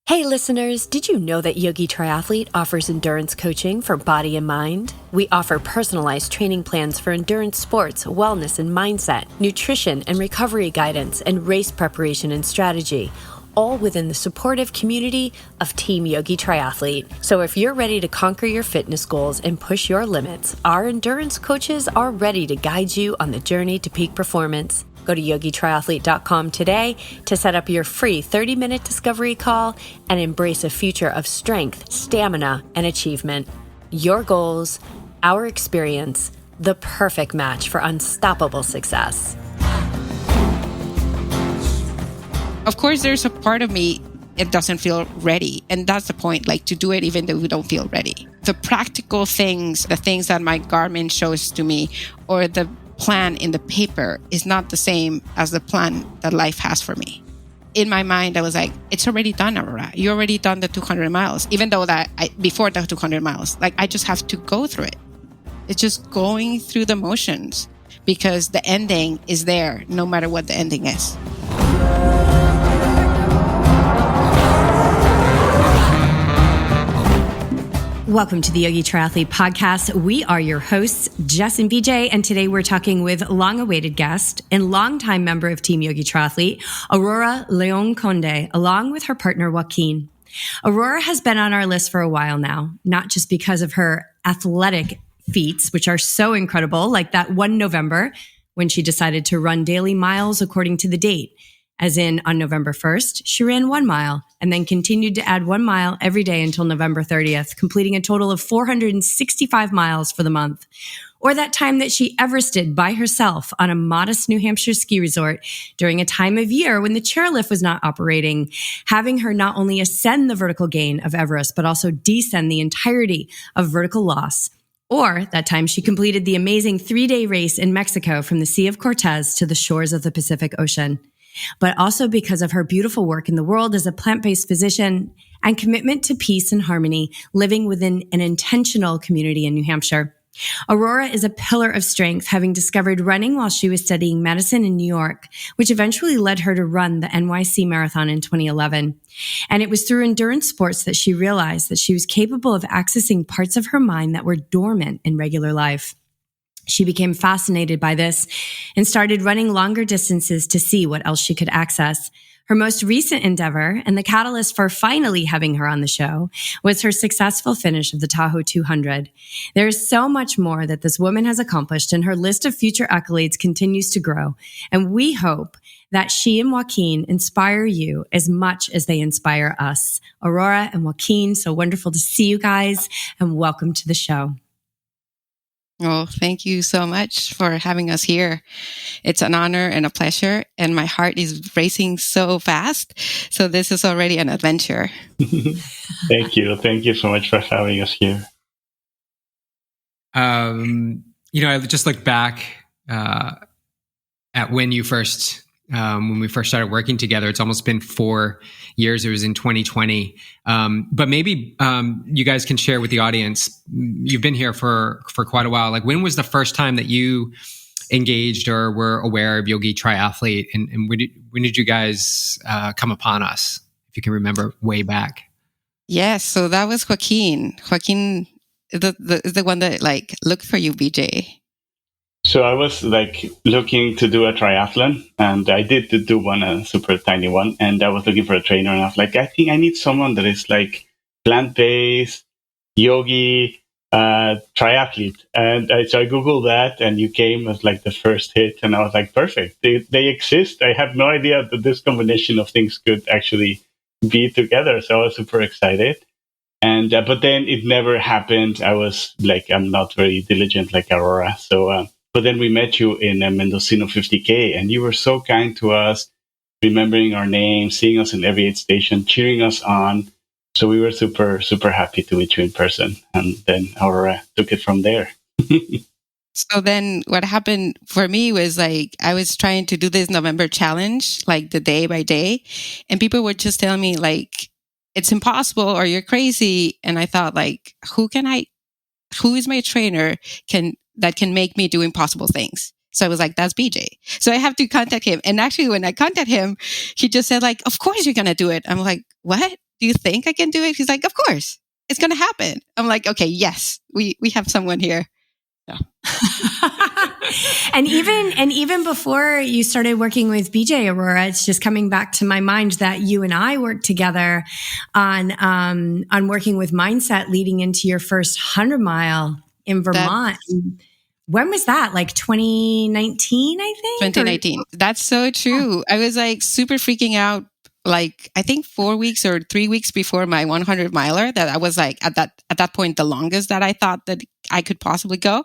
Hey listeners, did you know that YogiTriathlete offers endurance coaching for body and mind? We offer personalized training plans for endurance sports, wellness and mindset, nutrition and recovery guidance, and race preparation and strategy, all within the supportive community of Team YogiTriathlete. So if you're ready to conquer your fitness goals and push your limits, our endurance coaches are ready to guide you on the journey to peak performance. Go to yogitriathlete.com today to set up your free 30-minute discovery call and embrace a future of strength, stamina, and achievement. Your goals, our experience, the perfect match for unstoppable success. Of course, there's a part of me it doesn't feel ready. And that's the point, like to do it even though we don't feel ready. The practical things, the things that my Garmin shows to me, or the plan in the paper is not the same as the plan that life has for me. In my mind, I was like, it's already done, Aurora. You already done the 200 miles, even though before the 200 miles, like I just have to go through it. It's just going through the motions because the ending is there, no matter what the ending is. Welcome to the Yogi Triathlete podcast. We are your hosts, Jess and BJ, and today we're talking with long-awaited guest and longtime member of Team YogiTriathlete, Aurora Leon-Conde, along with her partner, Joaquin. Aurora has been on our list for a while now, not just because of her athletic feats, which are so incredible, like that one November when she decided to run daily miles according to the date. As in, on November 1st, she ran 1 mile and then continued to add 1 mile every day until November 30th, completing a total of 465 miles for the month. Or that time that she Everested by herself on a modest New Hampshire ski resort during a time of year when the chairlift was not operating, having her not only ascend the vertical gain of Everest, but also descend the entirety of vertical loss. Or that time she completed the amazing 3-day race in Mexico from the Sea of Cortez to the shores of the Pacific Ocean. But also because of her beautiful work in the world as a plant-based physician and commitment to peace and harmony, living within an intentional community in New Hampshire. Aurora is a pillar of strength, having discovered running while she was studying medicine in New York, which eventually led her to run the NYC Marathon in 2011. And it was through endurance sports that she realized that she was capable of accessing parts of her mind that were dormant in regular life. She became fascinated by this and started running longer distances to see what else she could access. Her most recent endeavor, and the catalyst for finally having her on the show, was her successful finish of the Tahoe 200. There is so much more that this woman has accomplished, and her list of future accolades continues to grow. And we hope that she and Joaquin inspire you as much as they inspire us. Aurora and Joaquin, so wonderful to see you guys, and welcome to the show. Oh, thank you so much for having us here. It's an honor and a pleasure, and my heart is racing so fast. So this is already an adventure. Thank you. Thank you so much for having us here. I just look back at when you first, when we first started working together. It's almost been 4 years. It was in 2020. But maybe you guys can share with the audience. You've been here for quite a while. Like, when was the first time that you engaged or were aware of Yogi Triathlete, and when did you guys come upon us? If you can remember way back. Yes, so that was Joaquin. Joaquin is the one that looked for you, BJ. So I was looking to do a triathlon, and I did do one, a super tiny one, and I was looking for a trainer, and I was like, I think I need someone that is plant-based, yogi, triathlete. And so I Googled that, and you came as the first hit, and I was like, perfect. They exist. I had no idea that this combination of things could actually be together. So I was super excited. And but then it never happened. I was I'm not very diligent like Aurora. So but then we met you in a Mendocino 50K, and you were so kind to us, remembering our name, seeing us in every aid station, cheering us on. So we were super, super happy to meet you in person. And then Aurora took it from there. So then what happened for me was I was trying to do this November challenge, the day by day. And people were just telling me it's impossible or you're crazy. And I thought who is my trainer that can make me do impossible things? So I was like, that's BJ. So I have to contact him. And actually, when I contact him, he just said of course you're going to do it. I'm like, what? do you think I can do it? He's like, of course, it's going to happen. I'm like, okay, yes, we have someone here. Yeah. and even before you started working with BJ, Aurora, it's just coming back to my mind that you and I worked together on working with mindset leading into your first 100-mile in Vermont. When was that? Like 2019, I think? 2019. That's so true. I was like super freaking out. Like, I think 4 weeks or 3 weeks before my 100 miler, that I was like at that point, the longest that I thought that I could possibly go.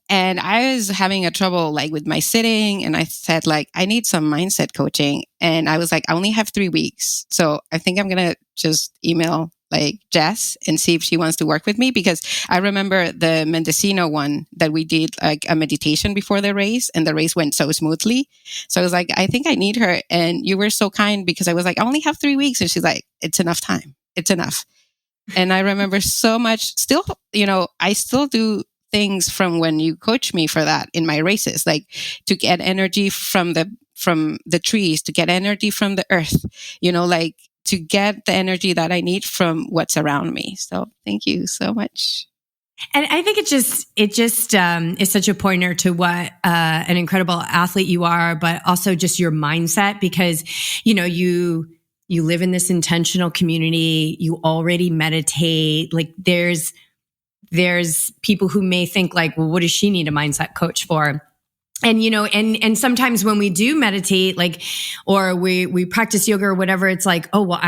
And I was having a trouble like with my sitting. And I said like, I need some mindset coaching. And I was like, I only have 3 weeks. So I think I'm going to just email like Jess and see if she wants to work with me, because I remember the Mendocino one that we did like a meditation before the race, and the race went so smoothly. So I was like, I think I need her. And you were so kind, because I was like, I only have 3 weeks. And she's like, it's enough time. It's enough. And I remember so much still, I still do things from when you coach me for that in my races, like to get energy from the trees, to get energy from the earth, like to get the energy that I need from what's around me. So thank you so much. And I think it just is such a pointer to what an incredible athlete you are, but also just your mindset, because you live in this intentional community. You already meditate. Like there's people who may think like, well, what does she need a mindset coach for? And, and sometimes when we do meditate, like, or we practice yoga or whatever, it's like, oh, well,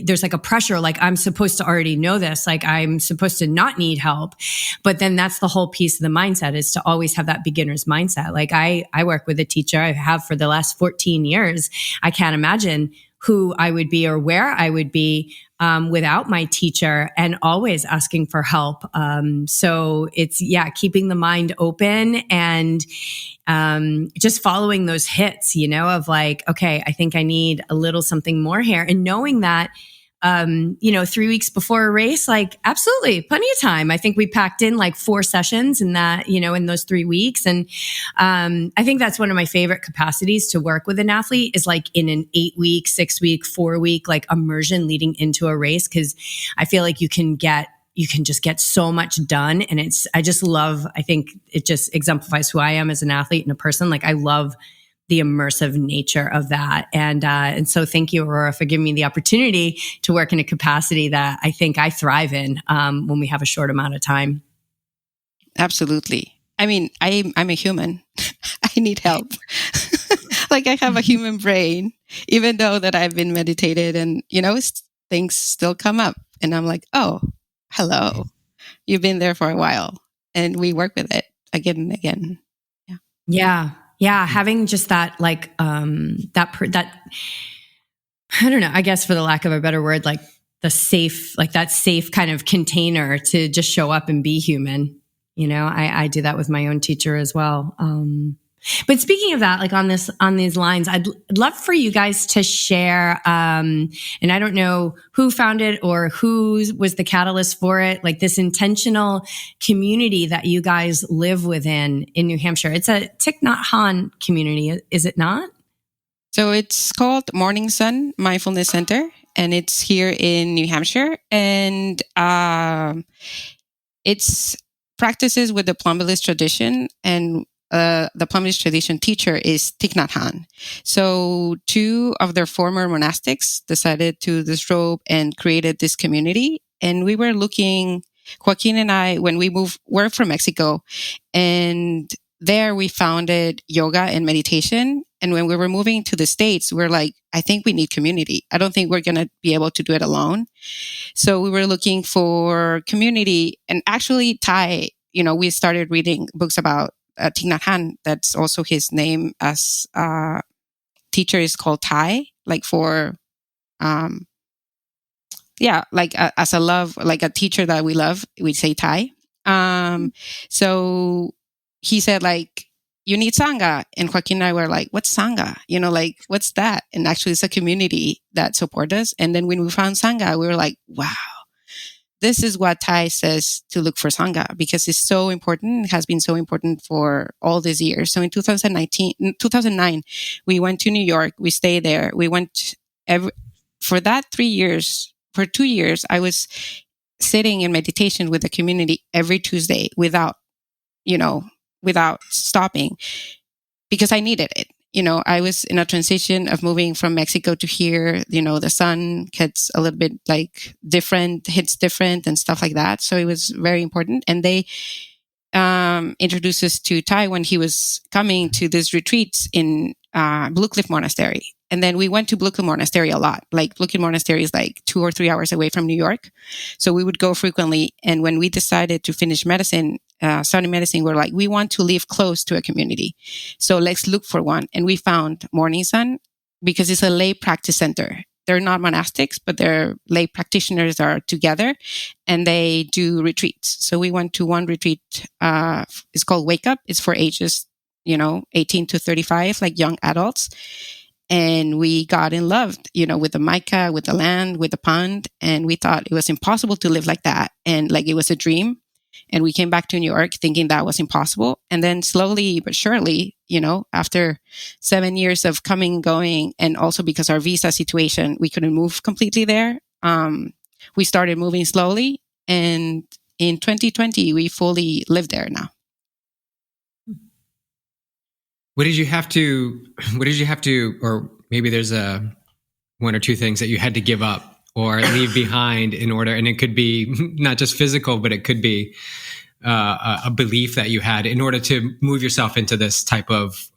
there's like a pressure, like I'm supposed to already know this, like I'm supposed to not need help. But then that's the whole piece of the mindset, is to always have that beginner's mindset. Like I work with a teacher, I have for the last 14 years. I can't imagine who I would be or where I would be without my teacher, and always asking for help. So it's, keeping the mind open and just following those hits, of like, okay, I think I need a little something more here. And knowing that, 3 weeks before a race, like absolutely plenty of time. I think we packed in like 4 sessions in that, in those 3 weeks. And I think that's one of my favorite capacities to work with an athlete, is like in an 8-week, 6-week, 4-week, like immersion leading into a race. Cause I feel like you can just get so much done. And I think it just exemplifies who I am as an athlete and a person. Like I love the immersive nature of that. And so thank you, Aurora, for giving me the opportunity to work in a capacity that I think I thrive in when we have a short amount of time. Absolutely. I mean, I'm a human. I need help. Like I have a human brain, even though that I've been meditated and, things still come up. And I'm like, oh, hello, you've been there for a while, and we work with it again and again. Yeah. Having just that, like, that, I don't know, I guess for the lack of a better word, like that safe kind of container to just show up and be human. I do that with my own teacher as well. But speaking of that, like on these lines, I'd love for you guys to share, and I don't know who found it or who was the catalyst for it, like this intentional community that you guys live within in New Hampshire. It's a Thich Nhat Hanh community, is it not? So it's called Morning Sun Mindfulness Center, and it's here in New Hampshire, and it's practices with the Plum Village tradition, and the Plum Village tradition teacher is Thich Nhat Hanh. So 2 of their former monastics decided to disrobe and created this community. And we were looking, Joaquin and I, when we're from Mexico, and there we founded yoga and meditation. And when we were moving to the States, we're like, I think we need community. I don't think we're going to be able to do it alone. So we were looking for community. And actually, Thai, we started reading books about Thich Nhat Hanh. That's also his name as teacher is called Thai, like for, as a love, like a teacher that we love, we say Thai. So he said like, you need Sangha. And Joaquin and I were like, what's Sangha? Like, what's that? And actually it's a community that support us. And then when we found Sangha, we were like, wow. This is what Thai says to look for Sangha, because it's so important. It has been so important for all these years. So in 2009, we went to New York. We stayed there. We went for that 3 years. for 2 years, I was sitting in meditation with the community every Tuesday without stopping, because I needed it. I was in a transition of moving from Mexico to here. The sun gets a little bit like different, hits different and stuff like that. So it was very important. And they introduced us to Ty when he was coming to these retreats in Blue Cliff Monastery. And then we went to Blue Cliff Monastery a lot. Like Blue Cliff Monastery is like 2 or 3 hours away from New York. So we would go frequently. And when we decided to finish medicine, study medicine, we're like, we want to live close to a community. So let's look for one. And we found Morning Sun because it's a lay practice center. They're not monastics, but they're lay practitioners are together and they do retreats. So we went to one retreat. It's called Wake Up. It's for ages, 18 to 35, like young adults. And we got in love, with the mica, with the land, with the pond. And we thought it was impossible to live like that. And like it was a dream. And we came back to New York thinking that was impossible. And then slowly but surely, after 7 years of coming and going, and also because our visa situation, we couldn't move completely there. We started moving slowly. And in 2020, we fully live there now. What did you have to, or maybe there's one or two things that you had to give up or leave behind in order, and it could be not just physical, but it could be a belief that you had in order to move yourself into this type of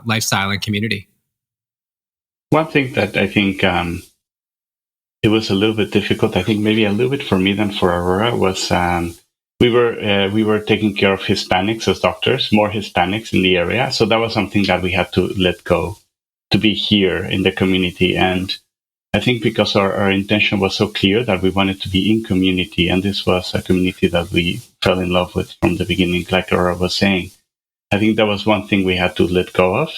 lifestyle and community? One thing that I think it was a little bit difficult, I think maybe a little bit for me than for Aurora, was we were taking care of Hispanics as doctors, more Hispanics in the area. So that was something that we had to let go to be here in the community. And I think because our intention was so clear that we wanted to be in community, and this was a community that we fell in love with from the beginning, like Aurora was saying. I think that was one thing we had to let go of.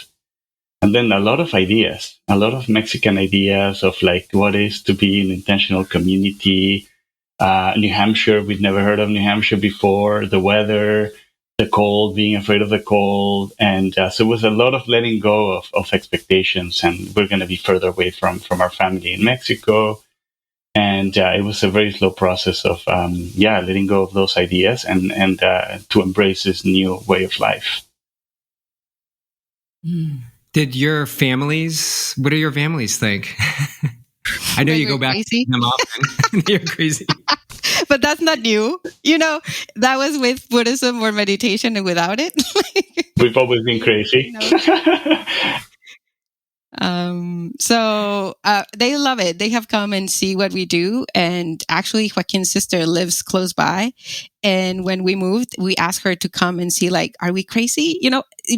And then a lot of ideas, a lot of Mexican ideas of like what is to be an intentional community. New Hampshire, we'd never heard of New Hampshire before, the weather, the cold, being afraid of the cold. And so it was a lot of letting go of expectations. And we're going to be further away from our family in Mexico. And it was a very slow process of, letting go of those ideas and to embrace this new way of life. What do your families think? I know you go back to them often. You're crazy. But that's not new. That was with Buddhism or meditation and without it. We've always been crazy. So they love it. They have come and see what we do. And actually, Joaquin's sister lives close by. And when we moved, we asked her to come and see, like, are we crazy?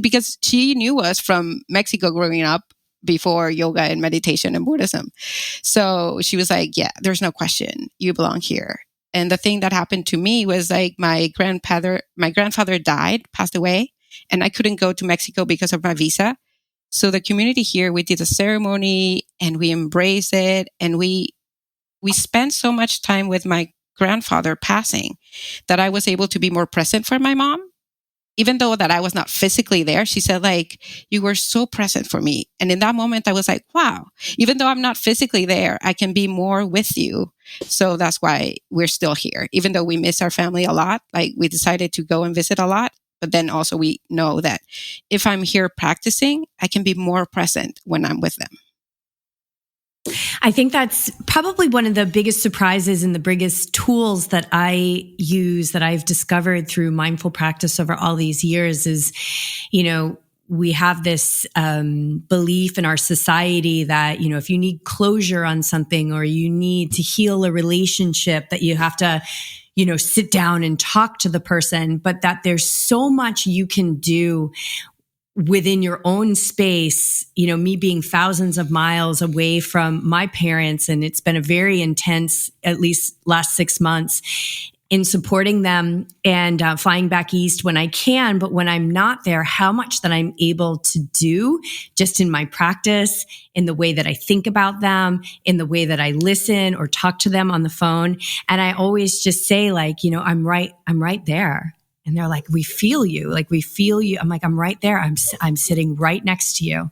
Because she knew us from Mexico growing up before yoga and meditation and Buddhism. So she was like, yeah, there's no question. You belong here. And the thing that happened to me was like my grandfather passed away, and I couldn't go to Mexico because of my visa. So the community here, we did a ceremony and we embraced it. And we spent so much time with my grandfather passing that I was able to be more present for my mom. Even though that I was not physically there, she said, like, you were so present for me. And in that moment, I was like, wow, even though I'm not physically there, I can be more with you. So that's why we're still here. Even though we miss our family a lot, like we decided to go and visit a lot. But then also we know that if I'm here practicing, I can be more present when I'm with them. I think that's probably one of the biggest surprises and the biggest tools that I use that I've discovered through mindful practice over all these years is, we have this belief in our society that, if you need closure on something or you need to heal a relationship, that you have to, sit down and talk to the person, but that there's so much you can do within your own space. Me being thousands of miles away from my parents, and it's been a very intense, at least last 6 months, in supporting them and flying back east when I can. But when I'm not there, how much that I'm able to do just in my practice, in the way that I think about them, in the way that I listen or talk to them on the phone. And I always just say, like, I'm right there. And they're like, we feel you. Like, we feel you. I'm like, I'm right there. I'm sitting right next to you.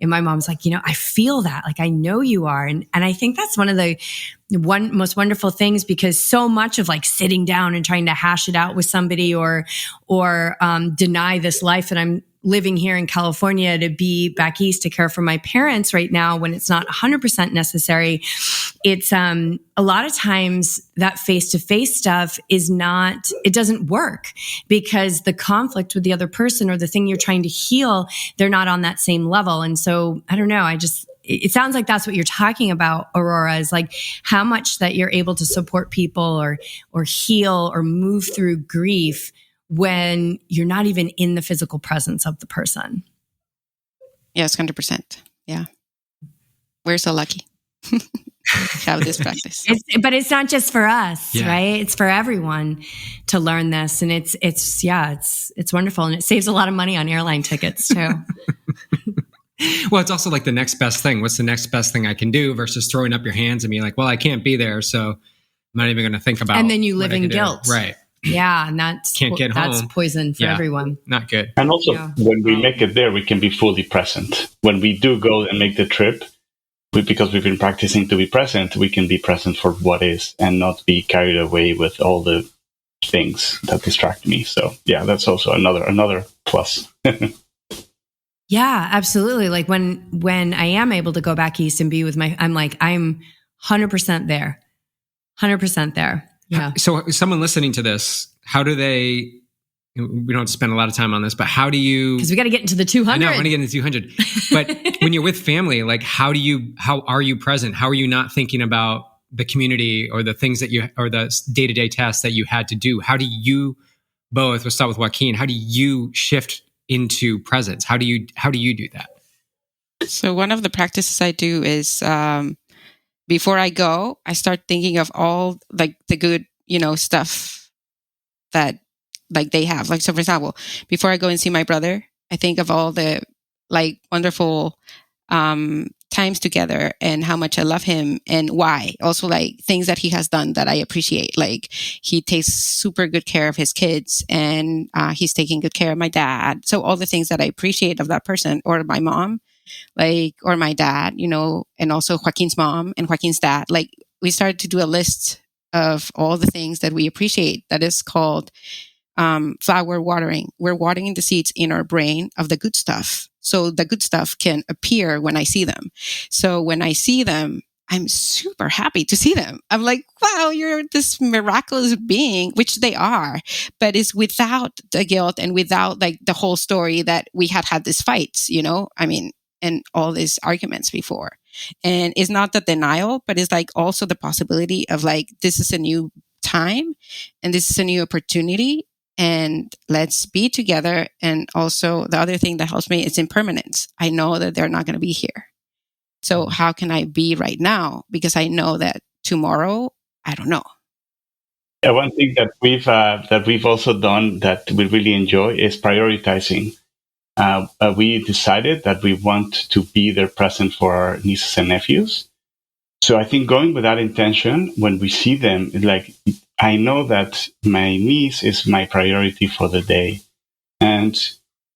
And my mom's like, I feel that. Like, I know you are. And I think that's one of the most wonderful things, because so much of like sitting down and trying to hash it out with somebody or deny this life that I'm living here in California to be back east to care for my parents right now when it's not 100% necessary. It's a lot of times that face-to-face stuff it doesn't work because the conflict with the other person or the thing you're trying to heal, they're not on that same level. And so I don't know, it sounds like that's what you're talking about, Aurora, is like how much that you're able to support people or heal or move through grief when you're not even in the physical presence of the person. Yes, 100%. Yeah. We're so lucky to have this practice. But it's not just for us, right? It's for everyone to learn this. And it's wonderful. And it saves a lot of money on airline tickets too. Well, it's also like the next best thing. What's the next best thing I can do versus throwing up your hands and being like, well, I can't be there, so I'm not even going to think about it. And then you live in guilt. Do. Right. Yeah. And that's poison for everyone. Not good. And also when we make it there, we can be fully present. When we do go and make the trip, because we've been practicing to be present, we can be present for what is and not be carried away with all the things that distract me. So yeah, that's also another plus. Yeah, absolutely. Like when I am able to go back east and be with I'm 100% there. 100% there. Yeah. So someone listening to this, how do they, we don't spend a lot of time on this, but how do you, because we got to get into the 200. I know, I want to get into 200, but when you're with family, like how are you present? How are you not thinking about the community or the things or the day-to-day tasks that you had to do? How do you both, we'll start with Joaquin, how do you shift into presence? How do you do that? So one of the practices I do is before I go, I start thinking of all like the good, stuff that like they have. Like, so for example, before I go and see my brother, I think of all the like wonderful times together and how much I love him and why. Also like things that he has done that I appreciate. Like he takes super good care of his kids and he's taking good care of my dad. So all the things that I appreciate of that person or my mom, like, or my dad, and also Joaquin's mom and Joaquin's dad. Like we started to do a list of all the things that we appreciate that is called flower watering. We're watering the seeds in our brain of the good stuff. So the good stuff can appear when I see them. So when I see them, I'm super happy to see them. I'm like, wow, you're this miraculous being, which they are, but it's without the guilt and without like the whole story that we had these fights, and all these arguments before. And it's not the denial, but it's like also the possibility of like, this is a new time and this is a new opportunity. And let's be together. And also the other thing that helps me is impermanence. I know that they're not going to be here. So how can I be right now? Because I know that tomorrow, I don't know. Yeah, one thing that we've also done that we really enjoy is prioritizing. We decided that we want to be there present for our nieces and nephews. So I think going with that intention, when we see them, like I know that my niece is my priority for the day, and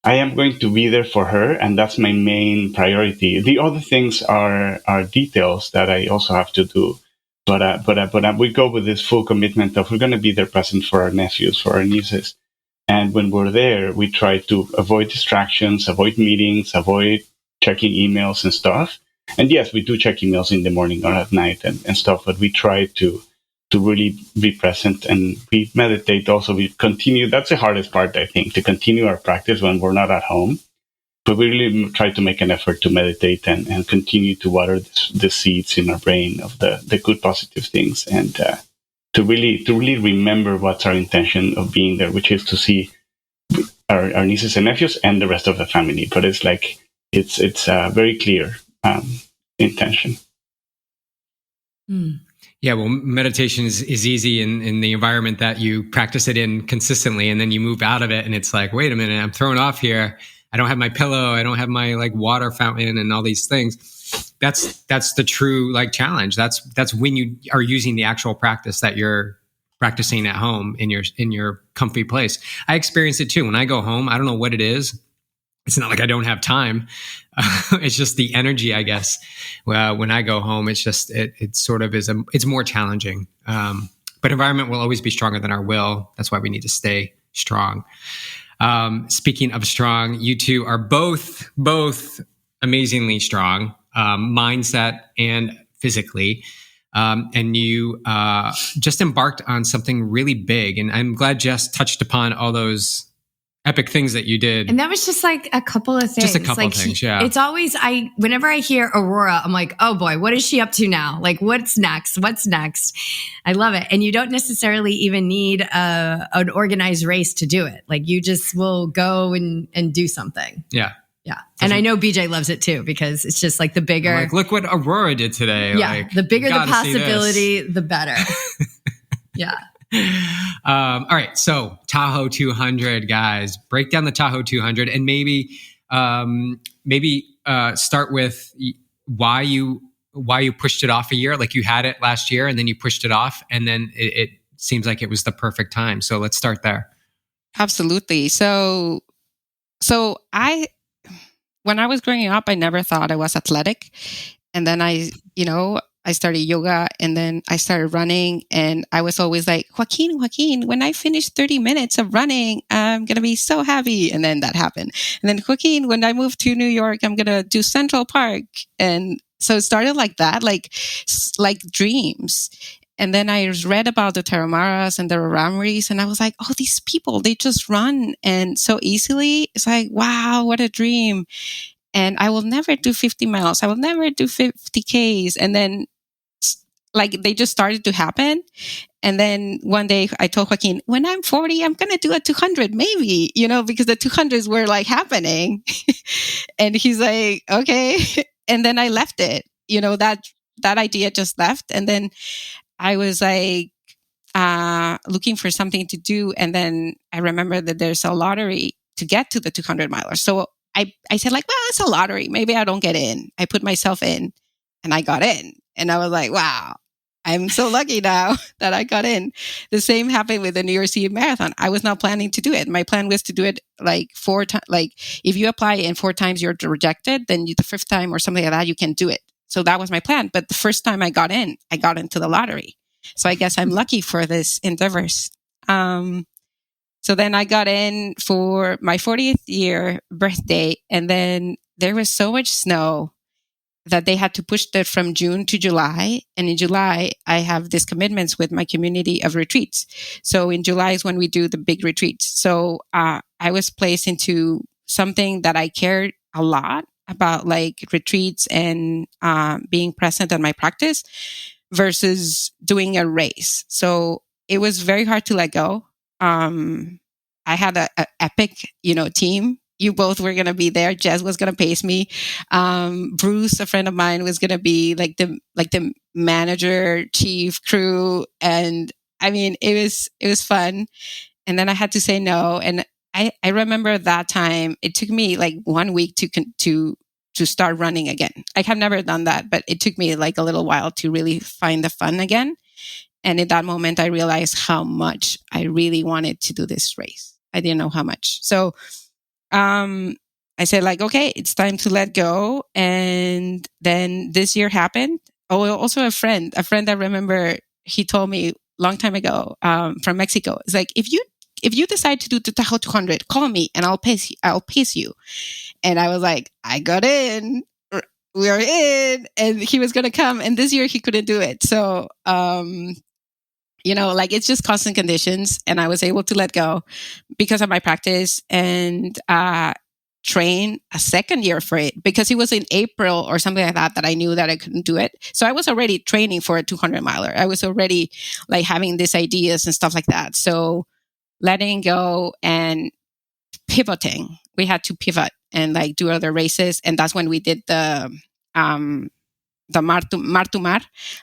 I am going to be there for her, and that's my main priority. The other things are details that I also have to do, but we go with this full commitment of we're going to be there present for our nephews, for our nieces, and when we're there, we try to avoid distractions, avoid meetings, avoid checking emails and stuff. And yes, we do check emails in the morning or at night and stuff, but we try to really be present, and we meditate also. We continue. That's the hardest part, I think, to continue our practice when we're not at home. But we really try to make an effort to meditate and continue to water the seeds in our brain of the good, positive things, and to really remember what's our intention of being there, which is to see our nieces and nephews and the rest of the family. But it's like it's very clear intention. Yeah, well, meditation is easy in the environment that you practice it in consistently, and then you move out of it, and it's like, wait a minute, I'm thrown off here. I don't have my pillow. I don't have my like water fountain and all these things. That's the true like challenge. That's when you are using the actual practice that you're practicing at home in your comfy place. I experience it too when I go home. I don't know what it is. it's not like I don't have time. It's just the energy, I guess. When I go home, it's just, it sort of is, it's more challenging. But environment will always be stronger than our will. That's why we need to stay strong. Speaking of strong, you two are both amazingly strong, mindset and physically. And you just embarked on something really big. And I'm glad Jess touched upon all those epic things that you did. And that was just like a couple of things. Just a couple of things, yeah. It's always, whenever I hear Aurora, I'm like, oh boy, what is she up to now? Like, what's next? What's next? I love it. And you don't necessarily even need an organized race to do it. Like, you just will go and do something. Yeah. Yeah. And I know BJ loves it too, because it's just like the bigger. Like, look what Aurora did today. Yeah. Like, the bigger the possibility, the better. Yeah. All right. So Tahoe 200, guys, break down the Tahoe 200 and maybe start with why you pushed it off a year. Like, you had it last year and then you pushed it off, and then it seems like it was the perfect time. So let's start there. Absolutely. So when I was growing up, I never thought I was athletic. And then I started yoga, and then I started running, and I was always like, Joaquin, when I finish 30 minutes of running, I'm going to be so happy. And then that happened. And then, Joaquin, when I move to New York, I'm going to do Central Park. And so it started like that, like dreams. And then I read about the Tarahumaras and the Raramuris, and I was like, oh, these people, they just run and so easily. It's like, wow, what a dream. And I will never do 50 miles. I will never do 50 Ks. And then, like, they just started to happen. And then one day I told Joaquin, when I'm 40, I'm going to do a 200, maybe, because the 200s were like happening. And he's like, okay. And then I left it, that idea just left. And then I was like, looking for something to do. And then I remember that there's a lottery to get to the 200 miler. So I said, like, well, it's a lottery. Maybe I don't get in. I put myself in, and I got in. And I was like, wow, I'm so lucky now that I got in. The same happened with the New York City Marathon. I was not planning to do it. My plan was to do it like 4 times. Like, if you apply and 4 times you're rejected, then the 5th time or something like that, you can do it. So that was my plan. But the first time I got into the lottery. So I guess I'm lucky for this endeavors. So then I got in for my 40th year birthday, and then there was so much snow that they had to push that from June to July. And in July, I have these commitments with my community of retreats. So in July is when we do the big retreats. So I was placed into something that I cared a lot about, like retreats and being present at my practice versus doing a race. So it was very hard to let go. I had a epic, team. You both were going to be there. Jess was going to pace me. Bruce, a friend of mine, was going to be like the manager, chief, crew. And I mean, it was fun. And then I had to say no. And I remember that time, it took me like 1 week to start running again. I have never done that, but it took me like a little while to really find the fun again. And in that moment, I realized how much I really wanted to do this race. I didn't know how much. So I said, like, okay, it's time to let go. And then this year happened. Oh, also a friend I remember, he told me a long time ago from Mexico. It's like, if you decide to do the Tahoe 200, call me and I'll pace you. And I was like, I got in. We are in. And he was going to come. And this year he couldn't do it. So, like, it's just constant conditions. And I was able to let go because of my practice and train a second year for it, because it was in April or something like that I knew that I couldn't do it. So I was already training for a 200 miler. I was already like having these ideas and stuff like that. So letting go and pivoting, we had to pivot and like do other races. And that's when we did the Mar to Mar,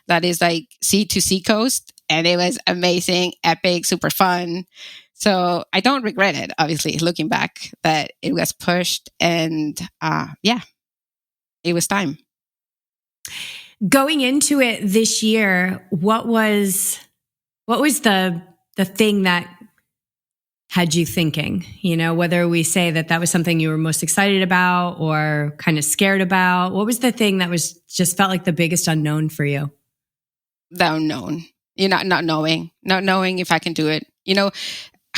that is like sea to sea coast. And it was amazing, epic, super fun. So I don't regret it, obviously, looking back, that it was pushed and it was time. Going into it this year, what was the thing that had you thinking? Whether we say that was something you were most excited about or kind of scared about. What was the thing that was just felt like the biggest unknown for you? The unknown. Not knowing if I can do it.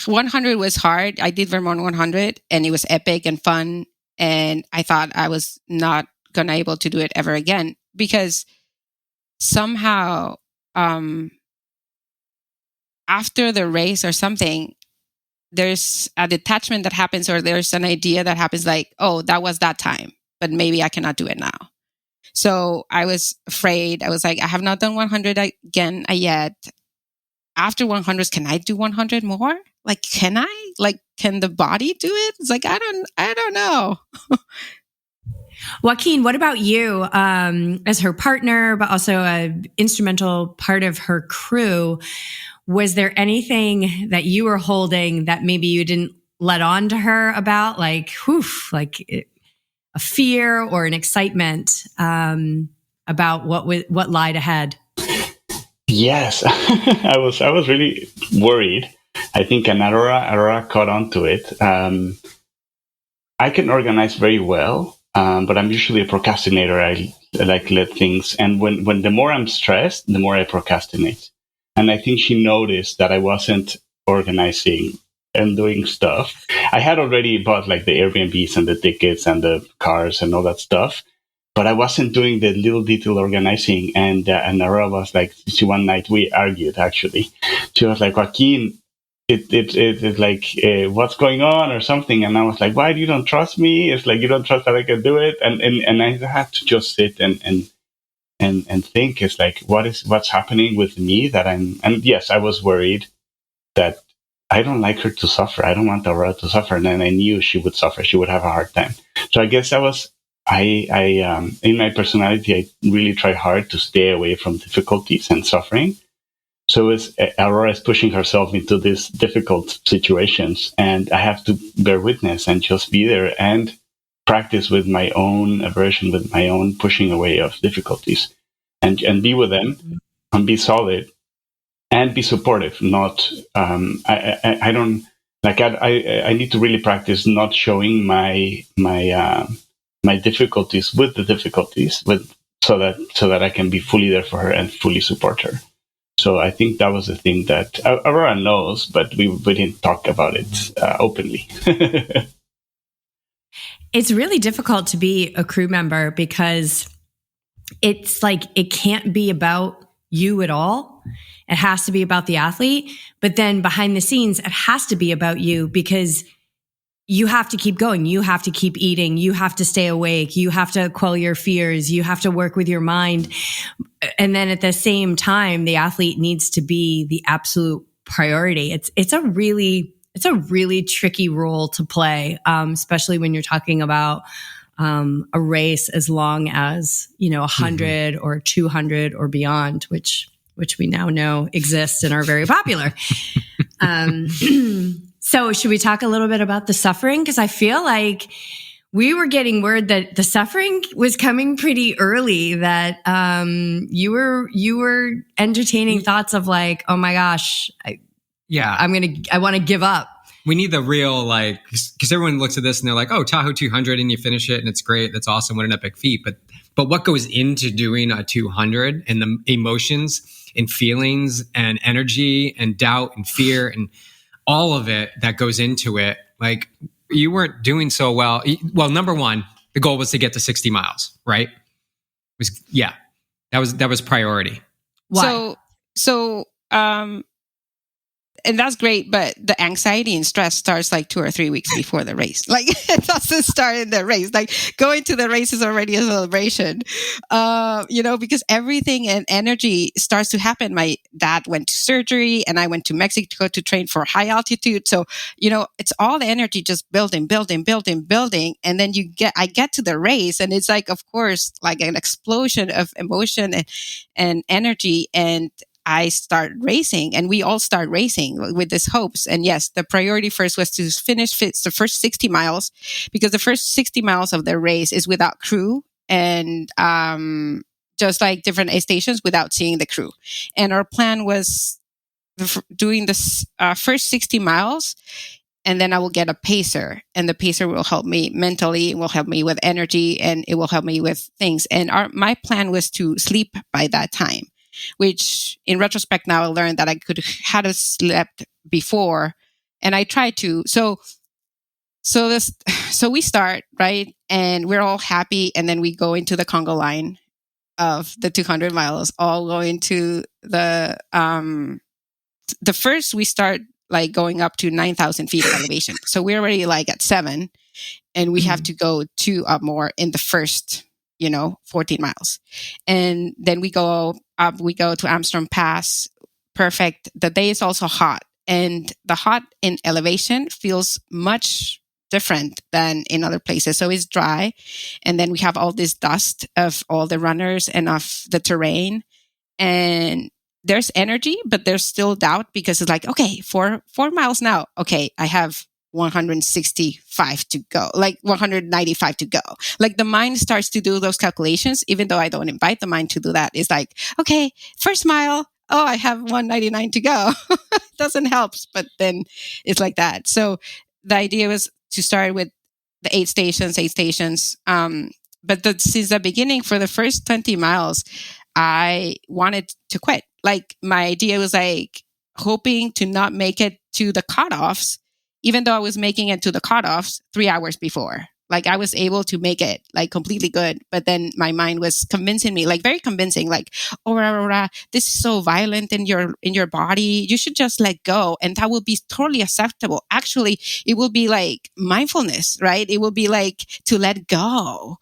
100 was hard. I did Vermont 100 and it was epic and fun. And I thought I was not going to be able to do it ever again because somehow after the race or something, there's a detachment that happens or there's an idea that happens like, oh, that was that time, but maybe I cannot do it now. So I was afraid. I was like, I have not done 100 again yet. After 100s, can I do 100 more? Like, can I? Like, can the body do it? It's like, I don't know. Joaquin, what about you as her partner, but also an instrumental part of her crew? Was there anything that you were holding that maybe you didn't let on to her about, like a fear or an excitement about what lied ahead? Yes, I was really worried. I think Aurora caught on to it. I can organize very well, but I'm usually a procrastinator. I like let things, and when the more I'm stressed, the more I procrastinate. And I think she noticed that I wasn't organizing and doing stuff. I had already bought like the Airbnbs and the tickets and the cars and all that stuff, but I wasn't doing the little detail organizing. And Aurora was like, one night we argued actually. She was like, Joaquin, it's like, what's going on or something? And I was like, why you don't trust me? It's like, you don't trust that I can do it. And I had to just sit and think, it's like, what's happening with me that and yes, I was worried that I don't like her to suffer. I don't want Aurora to suffer. And then I knew she would suffer. She would have a hard time. So I guess that was, I in my personality, I really try hard to stay away from difficulties and suffering. So Aurora is pushing herself into these difficult situations, and I have to bear witness and just be there and practice with my own aversion, with my own pushing away of difficulties, and be with them and be solid and be supportive. Not, I don't like, I need to really practice not showing my difficulties with the difficulties so that I can be fully there for her and fully support her. So I think that was the thing that Aurora knows, but we didn't talk about it openly. It's really difficult to be a crew member because it's like it can't be about you at all. It has to be about the athlete. But then behind the scenes, it has to be about you because you have to keep going. You have to keep eating. You have to stay awake. You have to quell your fears. You have to work with your mind. And then at the same time, the athlete needs to be the absolute priority. It's a really tricky role to play, especially when you're talking about a race as long as 100 or 200 or beyond, which we now know exist and are very popular. So should we talk a little bit about the suffering? Because I feel like we were getting word that the suffering was coming pretty early, that you were entertaining thoughts of like, oh my gosh, I want to give up. We need the real, like, because everyone looks at this and they're like, oh, Tahoe 200 and you finish it and it's great. That's awesome. What an epic feat. But what goes into doing a 200 and the emotions and feelings and energy and doubt and fear and all of it that goes into it. Like, you weren't doing so well. Well, number one, the goal was to get to 60 miles, right? That was priority. Why? So, and that's great, but the anxiety and stress starts like 2 or 3 weeks before the race. Like, it doesn't start in the race. Like, going to the race is already a celebration, because everything and energy starts to happen. My dad went to surgery and I went to Mexico to train for high altitude. So, it's all the energy just building. And then I get to the race and it's like, of course, like an explosion of emotion and energy, and I start racing, and we all start racing with these hopes. And yes, the priority first was to finish the first 60 miles, because the first 60 miles of the race is without crew and just like different aid stations without seeing the crew. And our plan was doing this first 60 miles And then I will get a pacer, and the pacer will help me mentally, will help me with energy, and it will help me with things. And my plan was to sleep by that time, which in retrospect now I learned that I could have slept before, and I tried to. So we start, right, and we're all happy, and then we go into the Congo line of the 200 miles, all going to the first. We start like going up to 9,000 feet of elevation, so we're already like at 7, and we have to go 2 up more in the first 14 miles, and then we go up. We go to Armstrong Pass. Perfect. The day is also hot, and the hot in elevation feels much different than in other places. So it's dry. And then we have all this dust of all the runners and of the terrain. And there's energy, but there's still doubt, because it's like, okay, 4 miles now. Okay, I have 165 to go, like 195 to go. Like the mind starts to do those calculations, even though I don't invite the mind to do that. It's like, okay, first mile. Oh, I have 199 to go. Doesn't help, but then it's like that. So the idea was to start with the 8 stations. But since the beginning, for the first 20 miles, I wanted to quit. Like my idea was like hoping to not make it to the cutoffs, even though I was making it to the cutoffs 3 hours before. Like I was able to make it like completely good. But then my mind was convincing me, like very convincing, like, oh, Aurora, this is so violent in your body. You should just let go. And that will be totally acceptable. Actually, it will be like mindfulness, right? It will be like to let go.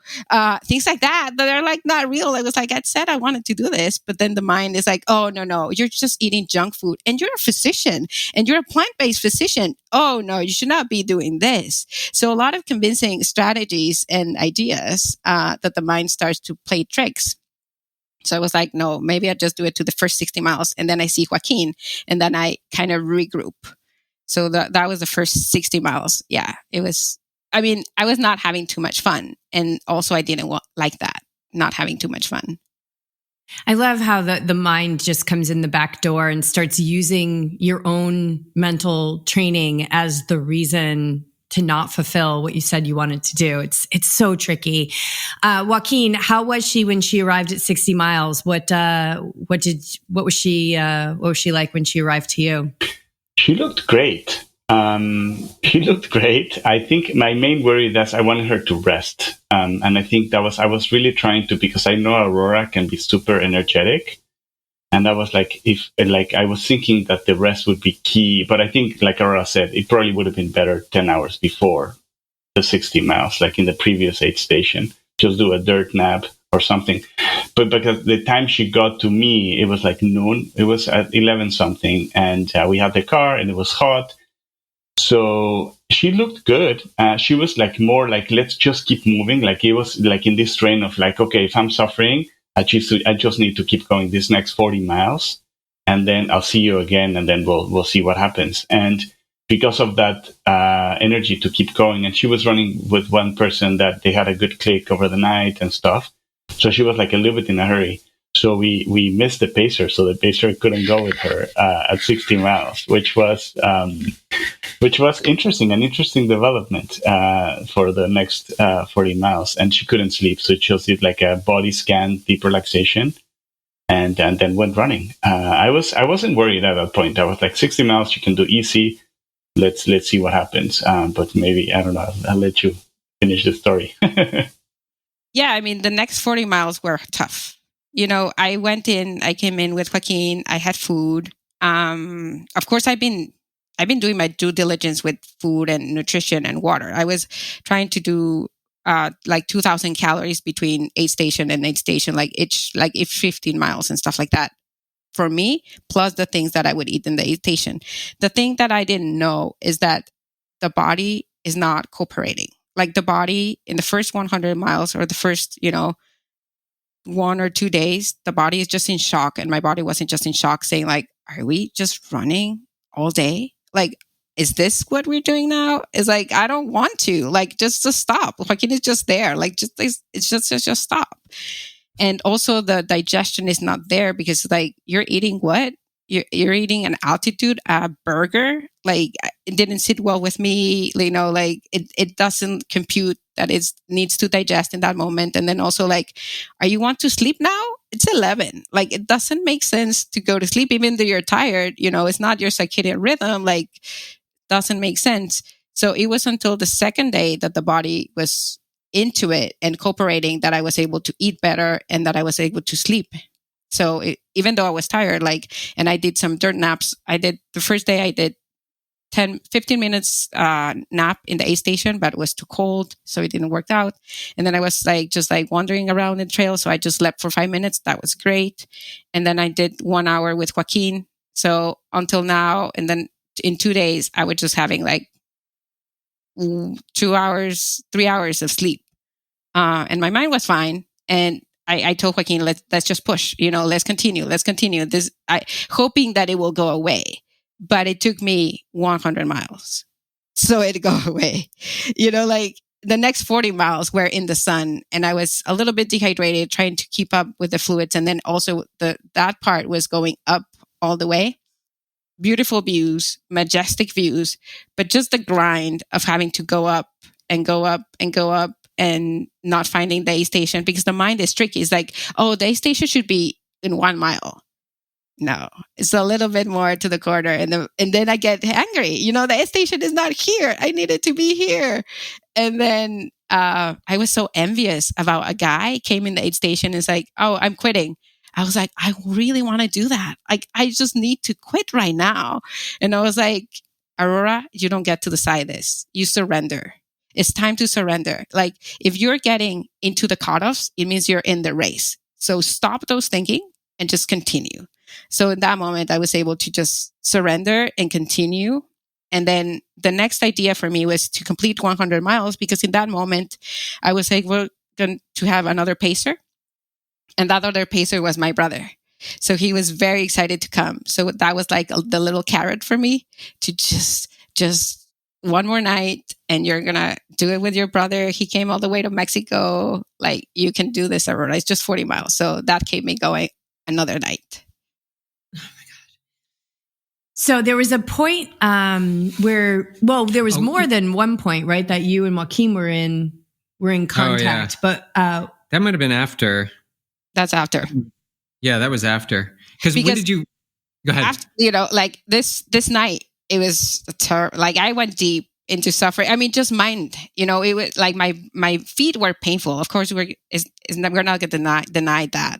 Things like that are like not real. It was like, I said I wanted to do this, but then the mind is like, oh, no, you're just eating junk food, and you're a physician, and you're a plant-based physician. Oh, no, you should not be doing this. So a lot of convincing strategies and ideas that the mind starts to play tricks. So I was like, no, maybe I just do it to the first 60 miles. And then I see Joaquin, and then I kind of regroup. So that was the first 60 miles. Yeah, it was, I was not having too much fun. And also I didn't like that, not having too much fun. I love how the mind just comes in the back door and starts using your own mental training as the reason to not fulfill what you said you wanted to do. It's so tricky. Joaquin, how was she when she arrived at 60 miles? What was she like when she arrived to you? She looked great. I think my main worry is I wanted her to rest. And I think I was really trying to, because I know Aurora can be super energetic. And I was like, I was thinking that the rest would be key. But I think, like Aurora said, it probably would have been better 10 hours before the 60 miles, like in the previous 8 station, just do a dirt nap or something. But because the time she got to me, it was like noon. It was at 11 something. And we had the car, and it was hot. So she looked good. She was like more like, let's just keep moving. Like it was like in this train of like, okay, if I'm suffering, I just need to keep going this next 40 miles, and then I'll see you again, and then we'll see what happens. And because of that energy to keep going, and she was running with one person that they had a good click over the night and stuff. So she was like a little bit in a hurry. So we missed the pacer, so the pacer couldn't go with her at 60 miles, which was interesting, an interesting development for the next 40 miles. And she couldn't sleep, so she just did like a body scan, deep relaxation, and then went running. I wasn't worried at that point. I was like, 60 miles you can do easy. Let's see what happens. But maybe, I don't know. I'll let you finish the story. Yeah, the next 40 miles were tough. I came in with Joaquin. I had food. Of course, I've been doing my due diligence with food and nutrition and water. I was trying to do like 2,000 calories between 8 station and 8 station, like each 15 miles and stuff like that for me, plus the things that I would eat in the 8 station. The thing that I didn't know is that the body is not cooperating. Like the body in the first 100 miles or the first, 1 or 2 days, the body is just in shock. And my body wasn't just in shock saying like, are we just running all day? Like, is this what we're doing now? It's like, I don't want to, like, just stop. Joaquin is just there. Like, it's just stop. And also the digestion is not there because like you're eating what? You're eating an altitude burger. Like it didn't sit well with me, like it doesn't compute that it needs to digest in that moment. And then also like, are you want to sleep now? It's 11. Like it doesn't make sense to go to sleep, even though you're tired, it's not your circadian rhythm, like doesn't make sense. So it was until the second day that the body was into it and cooperating that I was able to eat better and that I was able to sleep. So even though I was tired, and I did some dirt naps, the first day I did 15 minutes nap in the aid station, but it was too cold, so it didn't work out. And then I was just wandering around the trail, so I just slept for 5 minutes. That was great. And then I did 1 hour with Joaquin. So until now, and then in 2 days, I was just having 2 hours, 3 hours of sleep. And my mind was fine. And I told Joaquin, let's just push, let's continue this, hoping that it will go away. But it took me 100 miles. So it go away, the next 40 miles were in the sun and I was a little bit dehydrated, trying to keep up with the fluids. And then also that part was going up all the way. Beautiful views, majestic views, but just the grind of having to go up and go up and go up and not finding the aid station, because the mind is tricky. It's like, oh, the aid station should be in 1 mile. No, it's a little bit more to the corner. And then I get angry. The aid station is not here. I need it to be here. And then I was so envious about a guy came in the aid station and is like, oh, I'm quitting. I was like, I really want to do that. I just need to quit right now. And I was like, Aurora, you don't get to decide this. You surrender. It's time to surrender. If you're getting into the cutoffs, it means you're in the race. So stop those thinking and just continue. So in that moment, I was able to just surrender and continue. And then the next idea for me was to complete 100 miles, because in that moment, I was like, we're going to have another pacer. And that other pacer was my brother. So he was very excited to come. So that was the little carrot for me to just one more night, and you're going to do it with your brother. He came all the way to Mexico. You can do this, Aurora. It's just 40 miles. So that kept me going another night. Oh my God. So there was a point where there was more than one point, right? That you and Joaquin were in contact, but that might have been after. That's after. Yeah, that was after. Because when did you go ahead? After, this night, it was terrible. I went deep into suffering. I mean, just mind. It was my feet were painful. Of course, we're not going to deny that.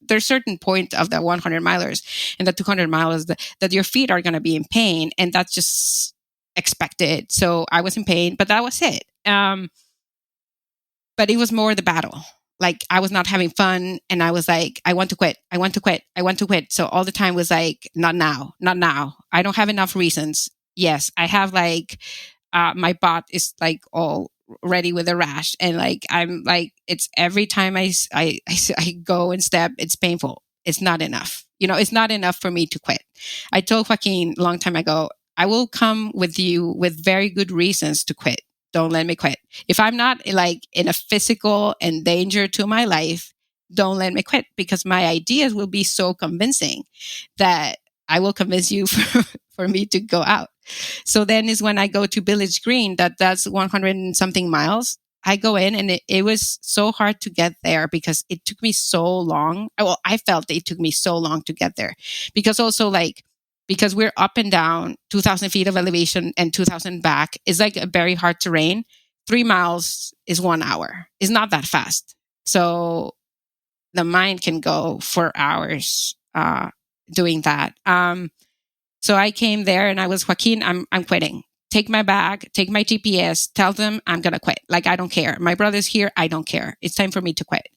There's certain point of the 100 milers and the 200 miles that your feet are going to be in pain, and that's just expected. So I was in pain, but that was it. But it was more the battle. I was not having fun, and I was like, I want to quit. I want to quit. I want to quit. So all the time was not now, not now. I don't have enough reasons. Yes, I have my butt is all ready with a rash, and I'm it's every time I go and step, it's painful. It's not enough. It's not enough for me to quit. I told Joaquin a long time ago, I will come with you with very good reasons to quit. Don't let me quit. If I'm not in a physical and danger to my life, don't let me quit, because my ideas will be so convincing that I will convince you for me to go out. So then is when I go to Village Green, that's 100 and something miles. I go in, and it was so hard to get there because it took me so long. Well, I felt it took me so long to get there, because also because we're up and down 2,000 feet of elevation and 2,000 back. It's a very hard terrain. 3 miles is 1 hour. It's not that fast. So the mind can go for hours doing that. So I came there and I was, Joaquin, I'm quitting. Take my bag, take my GPS, tell them I'm going to quit. I don't care. My brother's here. I don't care. It's time for me to quit.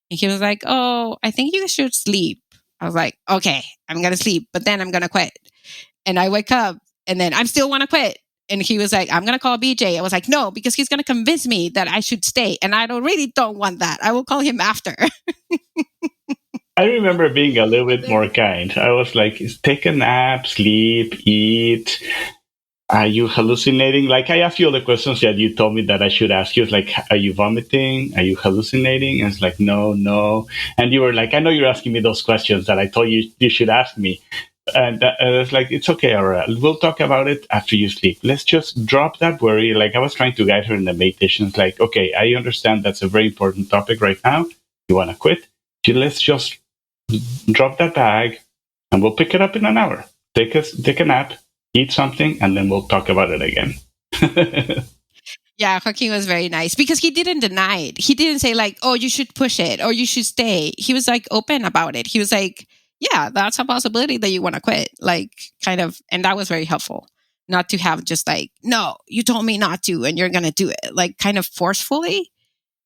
And he was like, oh, I think you should sleep. I was like, okay, I'm going to sleep, but then I'm going to quit. And I wake up, and then I still want to quit. And he was like, I'm going to call BJ. I was like, no, because he's going to convince me that I should stay. And I really don't want that. I will call him after. I remember being a little bit more kind. I was like, take a nap, sleep, eat. Are you hallucinating? I asked you all the questions that you told me that I should ask you. It's are you vomiting? Are you hallucinating? And it's no. And you were like, I know you're asking me those questions that I told you should ask me. And it's like, it's okay, Aurora. We'll talk about it after you sleep. Let's just drop that worry. Like, I was trying to guide her in the meditation. It's like, okay, I understand that's a very important topic right now. You want to quit? Let's just drop that bag and we'll pick it up in an hour. Take a nap, eat something, and then we'll talk about it again. Yeah, Joaquin was very nice because he didn't deny it. He didn't say like, oh, you should push it or you should stay. He was like open about it. He was like, yeah, that's a possibility that you want to quit. Like kind of, and that was very helpful. Not to have just like, no, you told me not to and you're going to do it. Like kind of forcefully.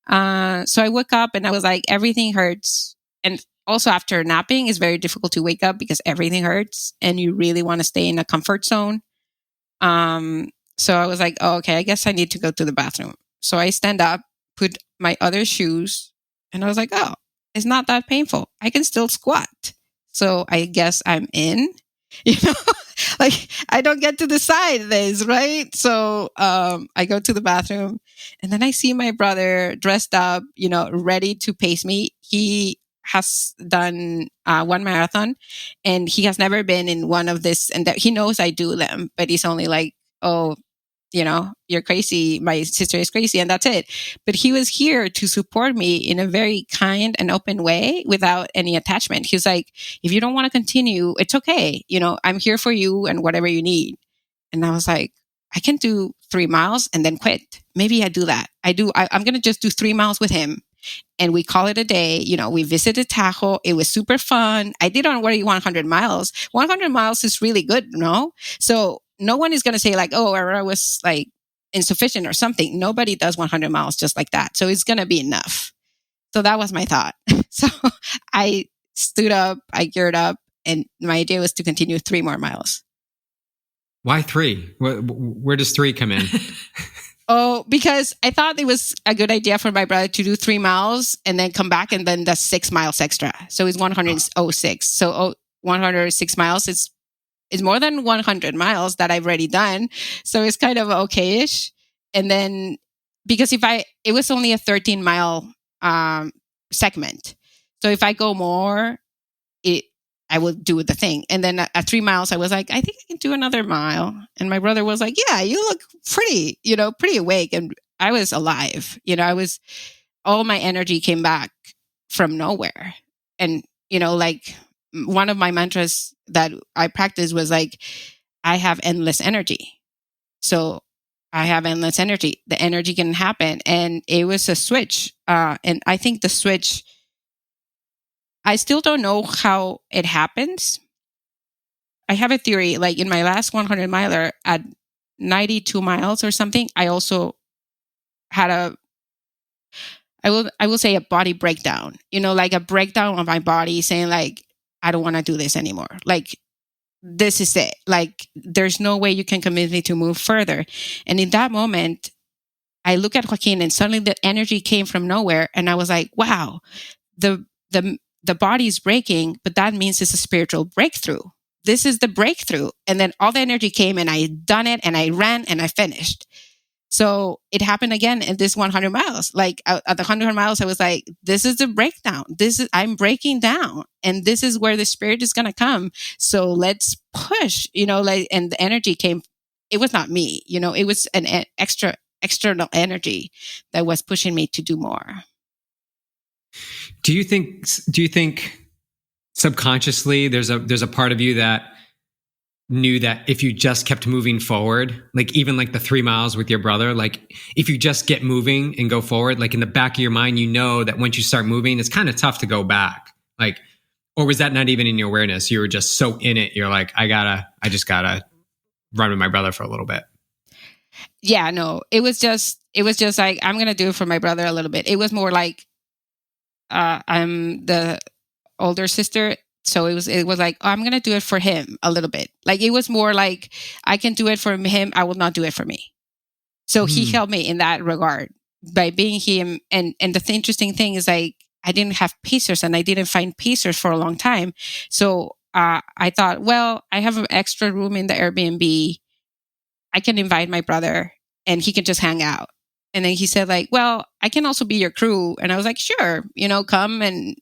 So I woke up and I was like, everything hurts. And also after napping, it's very difficult to wake up because everything hurts and you really want to stay in a comfort zone. So I was like, oh, okay, I guess I need to go to the bathroom. So I stand up, put my other shoes, and I was like, oh, it's not that painful. I can still squat. So I guess I'm in, you know, like I don't get to decide this, right? So I go to the bathroom and then I see my brother dressed up, you know, ready to pace me. He has done one marathon and he has never been in one of this and that he knows I do them, but he's only like, oh, you know, you're crazy. My sister is crazy and that's it. But he was here to support me in a very kind and open way without any attachment. He was like, if you don't want to continue, it's okay. You know, I'm here for you and whatever you need. And I was like, I can do 3 miles and then quit. Maybe I do that. I'm going to just do 3 miles with him. And we call it a day. You know, we visited Tahoe. It was super fun. I did already 100 miles. 100 miles is really good, no? So no one is going to say like, oh, Aurora was like insufficient or something. Nobody does 100 miles just like that. So it's going to be enough. So that was my thought. So I stood up, I geared up, and my idea was to continue 3 more miles. Why 3? Where does 3 come in? Oh, because I thought it was a good idea for my brother to do 3 miles and then come back and then that's 6 miles extra. So it's 106. So 106 miles is more than 100 miles that I've already done. So it's kind of okay-ish. And then because it was only a 13-mile segment. So if I go more, I will do the thing. And then at 3 miles, I was like, I think I can do another mile. And my brother was like, yeah, you look pretty awake. And I was alive. You know, all my energy came back from nowhere. And, you know, like one of my mantras that I practiced was like, I have endless energy. So I have endless energy. The energy can happen. And it was a switch. And I think the switch, I still don't know how it happens. I have a theory, like in my last 100 miler at 92 miles or something, I also had I will say a body breakdown, you know, like a breakdown of my body saying like, I don't want to do this anymore. Like, this is it. Like, there's no way you can convince me to move further. And in that moment, I look at Joaquin and suddenly the energy came from nowhere. And I was like, wow, the body is breaking, but that means it's a spiritual breakthrough. This is the breakthrough. And then all the energy came and I done it and I ran and I finished. So it happened again in this 100 miles. Like at the 100 miles, I was like, this is the breakdown. I'm breaking down and this is where the spirit is going to come. So let's push, you know, like, and the energy came. It was not me, you know, it was an external energy that was pushing me to do more. Do you think subconsciously there's a part of you that knew that if you just kept moving forward, like even like the 3 miles with your brother, like if you just get moving and go forward, like in the back of your mind, you know that once you start moving, it's kind of tough to go back. Like, or was that not even in your awareness? You were just so in it. You're like, I just gotta run with my brother for a little bit. Yeah, no, it was just like, I'm going to do it for my brother a little bit. It was more like, I'm the older sister. So it was like, oh, I'm going to do it for him a little bit. Like, it was more like, I can do it for him. I will not do it for me. So he helped me in that regard by being him. And the interesting thing is like, I didn't have pacers and I didn't find pacers for a long time. So I thought, well, I have an extra room in the Airbnb. I can invite my brother and he can just hang out. And then he said like, well, I can also be your crew. And I was like, sure, you know, come and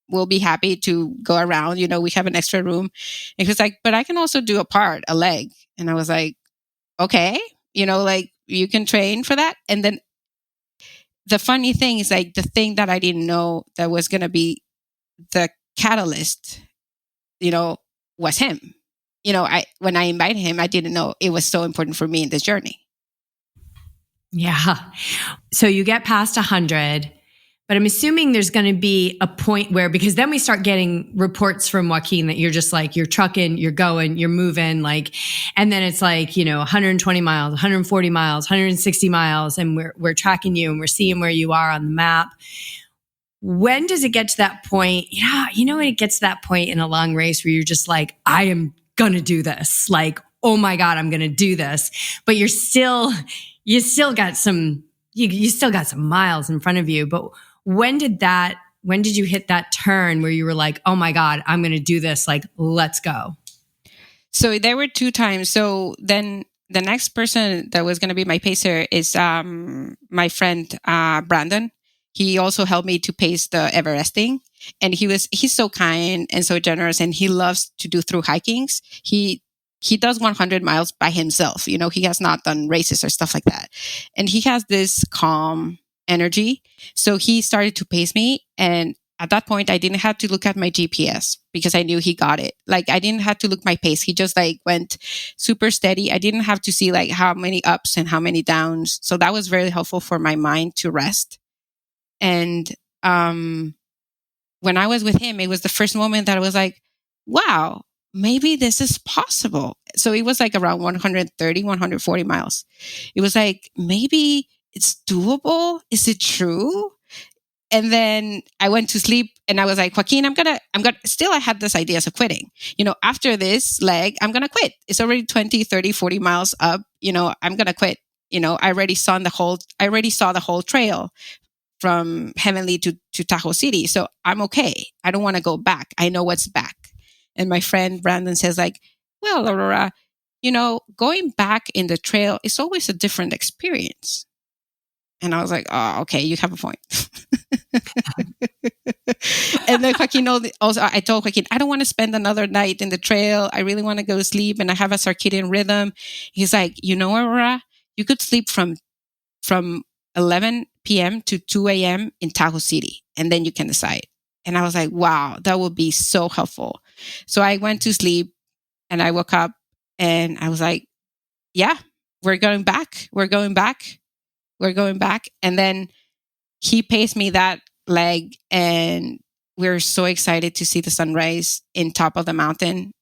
we'll be happy to go around. We have an extra room. And he was like, but I can also do a leg. And I was like, okay, like you can train for that. And then the funny thing is like the thing that I didn't know that was going to be the catalyst, was him. When I invited him, I didn't know it was so important for me in this journey. Yeah. So you get past 100, but I'm assuming there's going to be a point where, because then we start getting reports from Joaquin that you're just like, you're trucking, you're going, you're moving, like, and then it's like, 120 miles, 140 miles, 160 miles, and we're tracking you and we're seeing where you are on the map. When does it get to that point? Yeah. When it gets to that point in a long race where you're just like, I am going to do this. Like, oh my God, I'm going to do this. But you still got some miles in front of you. But when did you hit that turn where you were like, oh my God, I'm going to do this. Like, let's go. So there were 2 times. So then the next person that was going to be my pacer is my friend, Brandon. He also helped me to pace the Everesting, and he's so kind and so generous, and he loves to do through hikings. He does 100 miles by himself. He has not done races or stuff like that. And he has this calm energy. So he started to pace me. And at that point, I didn't have to look at my GPS because I knew he got it. Like, I didn't have to look my pace. He just like went super steady. I didn't have to see like how many ups and how many downs. So that was very helpful for my mind to rest. And when I was with him, it was the first moment that I was like, wow, maybe this is possible. So it was like around 130, 140 miles. It was like, maybe it's doable. Is it true? And then I went to sleep and I was like, Joaquin, I'm gonna, still I had this idea of quitting. After this leg, I'm going to quit. It's already 20, 30, 40 miles up. I'm going to quit. I already saw the whole trail from Heavenly to Tahoe City. So I'm okay. I don't want to go back. I know what's back. And my friend Brandon says like, well, Aurora, going back in the trail is always a different experience. And I was like, oh, okay, you have a point. And then Joaquin also, I told Joaquin, I don't want to spend another night in the trail. I really want to go to sleep and I have a circadian rhythm. He's like, Aurora, you could sleep from 11 p.m. to 2 a.m. in Tahoe City, and then you can decide. And I was like, wow, that would be so helpful. So I went to sleep and I woke up and I was like, yeah, we're going back. And then he paced me that leg and we're so excited to see the sunrise in top of the mountain.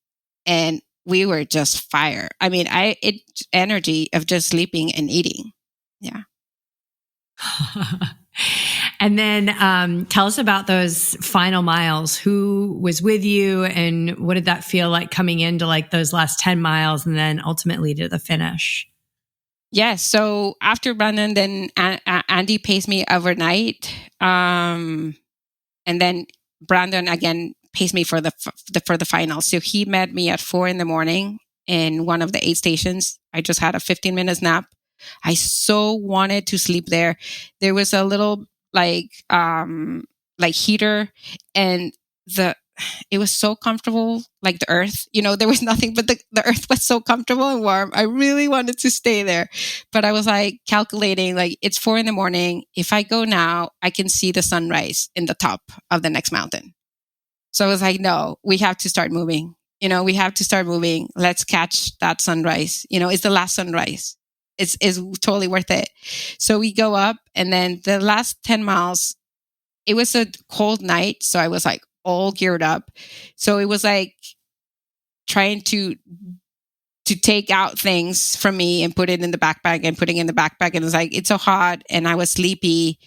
And we were just fire. I mean, it's energy of just sleeping and eating. Yeah. And then tell us about those final miles. Who was with you and what did that feel like coming into like those last 10 miles and then ultimately to the finish? Yes. So after Brandon, then Andy paced me overnight. And then Brandon again paced me for the final. So he met me at 4 a.m. in one of the 8 stations. I just had a 15-minute nap. I so wanted to sleep there. There was a little like heater, and it was so comfortable, like the earth. There was nothing, but the earth was so comfortable and warm. I really wanted to stay there, but I was like calculating, like it's 4 a.m. If I go now, I can see the sunrise in the top of the next mountain. So I was like, no, we have to start moving. We have to start moving. Let's catch that sunrise. It's the last sunrise. It's totally worth it. So we go up, and then the last 10 miles, it was a cold night. So I was like all geared up. So it was like trying to take out things from me and put it in the backpack and putting in the backpack. And it was like, it's so hot and I was sleepy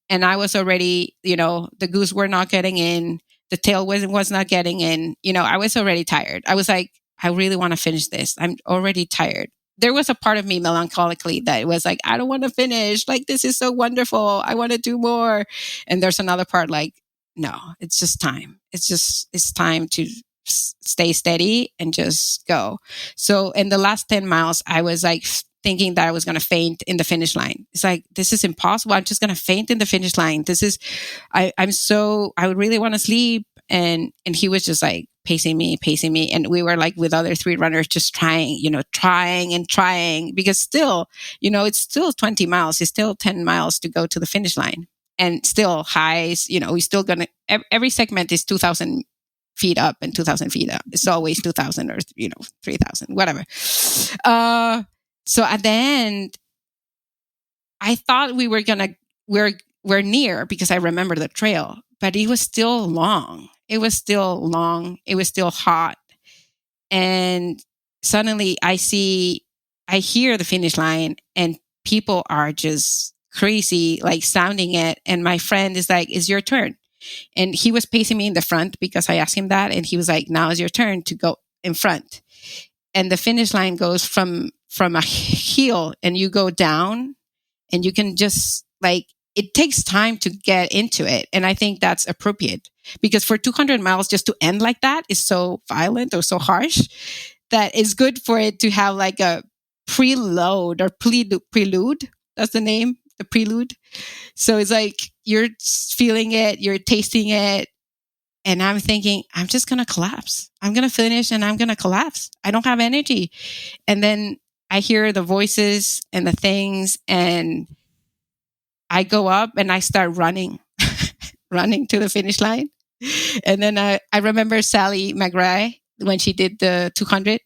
and I was already, the goose were not getting in. The tail was not getting in. I was already tired. I was like, I really want to finish this. I'm already tired. There was a part of me melancholically that was like, I don't want to finish. Like, this is so wonderful. I want to do more. And there's another part like, no, it's just time. It's time to stay steady and just go. So in the last 10 miles, I was like thinking that I was going to faint in the finish line. It's like, this is impossible. I'm just going to faint in the finish line. I would really want to sleep. and he was just like pacing me, and we were like with other 3 runners just trying because still, it's still 20 miles, it's still 10 miles to go to the finish line, and still highs, we still gonna every segment is 2,000 feet up and 2,000 feet up. It's always 2,000 or 3,000, whatever. So at the end, I thought we're near because I remember the trail, but it was still long. It was still hot. And suddenly I hear the finish line and people are just crazy, like sounding it. And my friend is like, "It's your turn." And he was pacing me in the front because I asked him that. And he was like, "Now is your turn to go in front." And the finish line goes from a hill and you go down, and you can just like, it takes time to get into it. And I think that's appropriate because for 200 miles, just to end like that is so violent or so harsh that it's good for it to have like a preload or prelude. That's the name, the prelude. So it's like you're feeling it, you're tasting it. And I'm thinking, I'm just going to collapse. I'm going to finish and I'm going to collapse. I don't have energy. And then I hear the voices and the things, and I go up and I start running, running to the finish line. And then I remember Sally McRae, when she did the 200,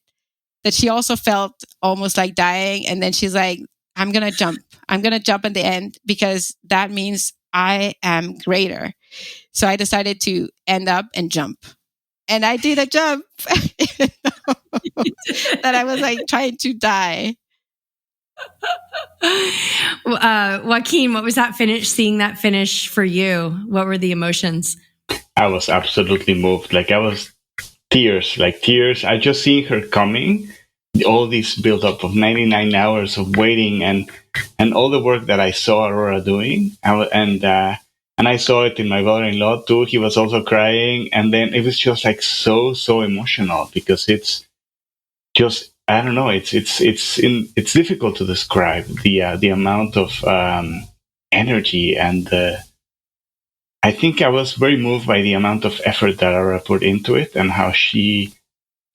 that she also felt almost like dying. And then she's like, I'm going to jump. I'm going to jump at the end because that means I am greater. So I decided to end up and jump. And I did a jump that I was like trying to die. Joaquin, what was that finish? Seeing that finish for you, what were the emotions? I was absolutely moved. Like I was tears. I just seeing her coming, all this build up of 99 hours of waiting and all the work that I saw Aurora doing. And I saw it in my brother-in-law too. He was also crying. And then it was just like so emotional because it's just, I don't know. It's difficult to describe the amount of energy, and I think I was very moved by the amount of effort that Aurora put into it and how she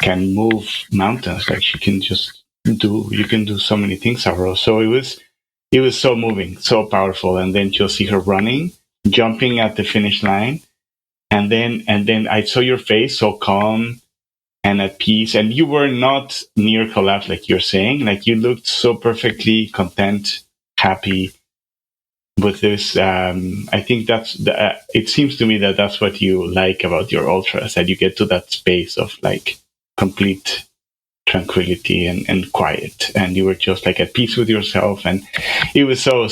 can move mountains. Like you can do so many things, Aurora. So it was so moving, so powerful. And then you'll see her running, jumping at the finish line, and then I saw your face so calm and at peace, and you were not near collapse like you're saying. Like you looked so perfectly content, happy with this. I think it seems to me that that's what you like about your ultras, that you get to that space of like complete tranquility and quiet, and you were just like at peace with yourself, and it was so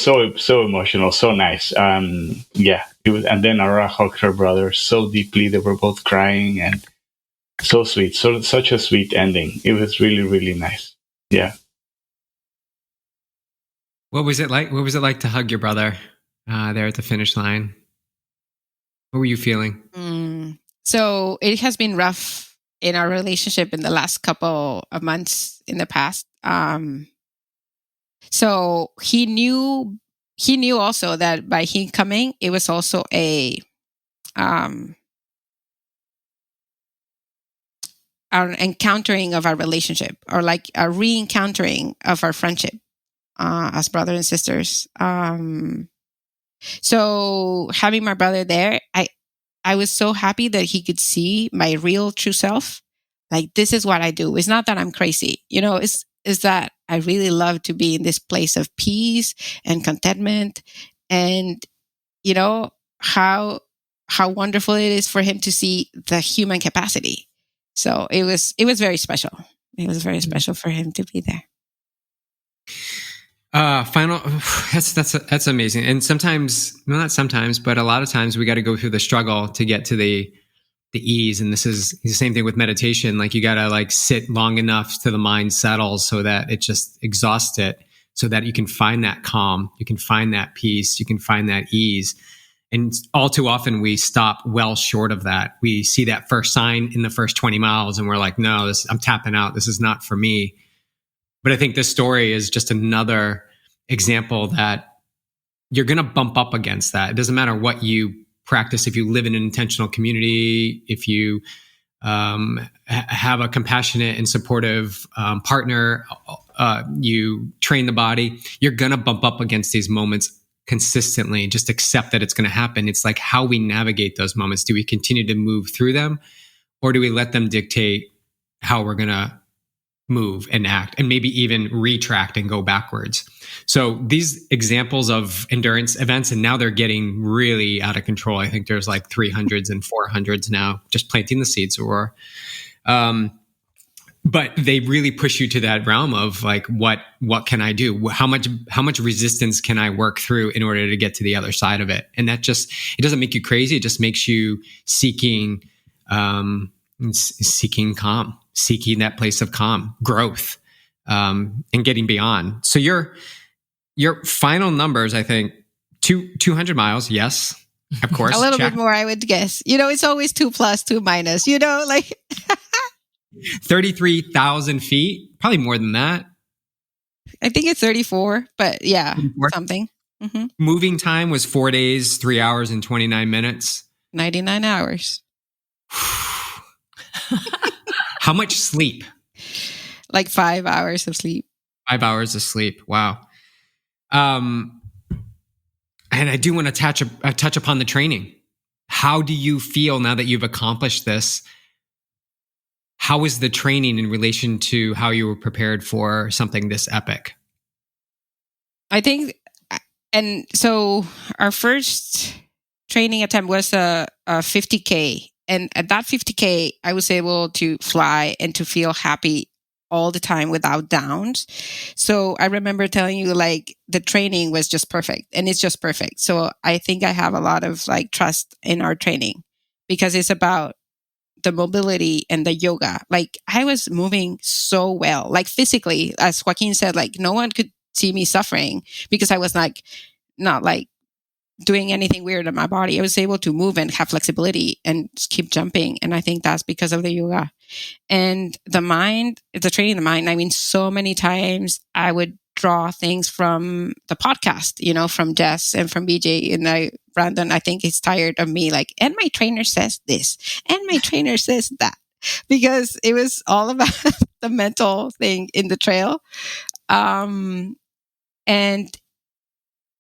emotional, so nice. It was. And then Aurora hugged her brother so deeply. They were both crying, and so sweet, such a sweet ending. It was really, really nice. Yeah. What was it like? What was it like to hug your brother there at the finish line? What were you feeling? So it has been rough in our relationship in the last couple of months in the past. So he knew also that by him coming, it was also an encountering of our relationship, or like a re-encountering of our friendship as brothers and sisters. So having my brother there, I was so happy that he could see my real true self. Like, this is what I do. It's not that I'm crazy, it's that I really love to be in this place of peace and contentment, and how wonderful it is for him to see the human capacity. So it was very special. It was very special for him to be there. That's amazing. And sometimes, well, not sometimes, but a lot of times we got to go through the struggle to get to the ease. And this is the same thing with meditation. Like you got to like sit long enough till the mind settles so that it just exhausts it, so that you can find that calm, you can find that peace, you can find that ease. And all too often we stop well short of that. We see that first sign in the first 20 miles and we're like, no, I'm tapping out. This is not for me. But I think this story is just another example that you're going to bump up against that. It doesn't matter what you practice, if you live in an intentional community, if you have a compassionate and supportive partner, you train the body, you're going to bump up against these moments consistently. Just accept that it's going to happen. It's like how we navigate those moments. Do we continue to move through them, or do we let them dictate how we're going to move and act, and maybe even retract and go backwards? So these examples of endurance events, and now they're getting really out of control. I think there's like 300s and 400s now, just planting the seeds, Aurora. But they really push you to that realm of like, what can I do? How much resistance can I work through in order to get to the other side of it? And that just, it doesn't make you crazy. It just makes you seeking calm, seeking that place of calm, growth, and getting beyond. So your final numbers, I think, 200 miles. Yes, of course. A little bit more, I would guess. It's always 2 plus, 2 minus, like 33,000 feet, probably more than that. I think it's 34, but yeah, 34? Something. Mm-hmm. Moving time was 4 days, 3 hours and 29 minutes. 99 hours. How much sleep? Like 5 hours of sleep. 5 hours of sleep. Wow. And I do want to touch upon the training. How do you feel now that you've accomplished this? How is the training in relation to how you were prepared for something this epic? I think, and so our first training attempt was a 50K. And at that 50K, I was able to fly and to feel happy all the time without downs. So I remember telling you, like, the training was just perfect, and it's just perfect. So I think I have a lot of like trust in our training, because it's about the mobility and the yoga. Like, I was moving so well, like physically, as Joaquin said, like no one could see me suffering because I was like, not like doing anything weird in my body. I was able to move and have flexibility and just keep jumping. And I think that's because of the yoga and the mind, the training the mind. I mean, so many times I would draw things from the podcast, from Jess and from BJ. And Brandon, I think he's tired of me, like, and my trainer says this, and my trainer says that, because it was all about the mental thing in the trail. And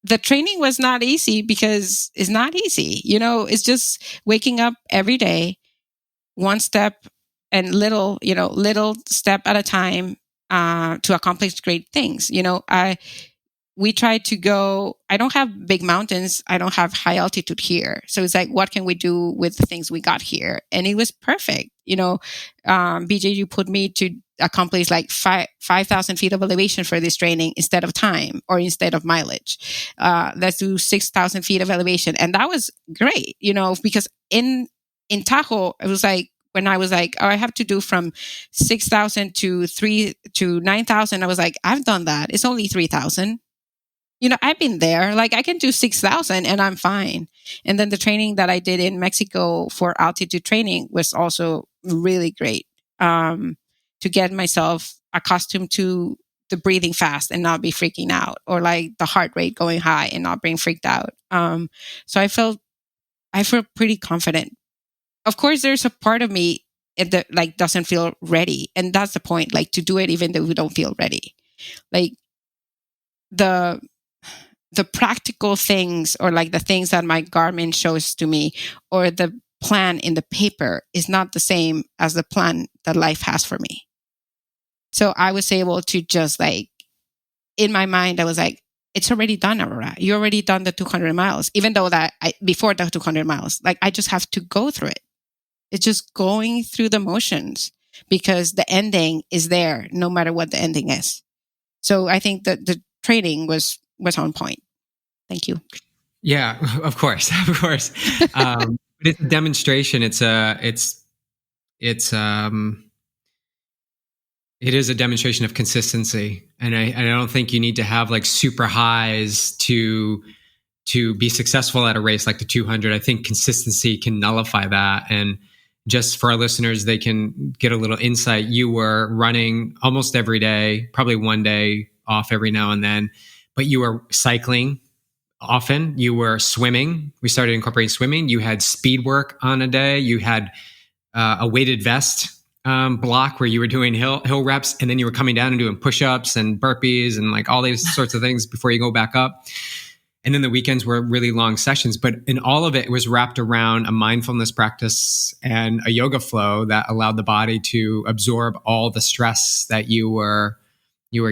the training was not easy, because it's not easy. It's just waking up every day, one step and little step at a time, to accomplish great things. We try to go, I don't have big mountains. I don't have high altitude here. So it's like, what can we do with the things we got here? And it was perfect. BJ, you put me to accomplish like 5,000 feet of elevation for this training instead of time or instead of mileage. Let's do 6,000 feet of elevation. And that was great, because in Tahoe, it was like, when I was like, I have to do from 6,000 to 9,000. I was like, I've done that. It's only 3,000. I've been there. Like, I can do 6,000 and I'm fine. And then the training that I did in Mexico for altitude training was also really great, to get myself accustomed to the breathing fast and not be freaking out, or like the heart rate going high and not being freaked out. So I feel pretty confident. Of course, there's a part of me that like doesn't feel ready. And that's the point, like, to do it even though we don't feel ready. Like, the practical things, or like the things that my Garmin shows to me, or the plan in the paper, is not the same as the plan that life has for me. So I was able to just, like, in my mind, I was like, it's already done, Aurora. You already done the 200 miles, even though before the 200 miles, like, I just have to go through it. It's just going through the motions, because the ending is there no matter what the ending is. So I think that the training was on point. Thank you. Yeah, of course. But it's a demonstration. It is a demonstration of consistency. And I don't think you need to have like super highs to be successful at a race like the 200. I think consistency can nullify that. And just for our listeners, they can get a little insight. You were running almost every day, probably one day off every now and then, but you were cycling often. You were swimming. We started incorporating swimming. You had speed work on a day. You had a weighted vest block where you were doing hill reps, and then you were coming down and doing push-ups and burpees and like all these sorts of things before you go back up. And then the weekends were really long sessions, but in all of it was wrapped around a mindfulness practice and a yoga flow that allowed the body to absorb all the stress that you were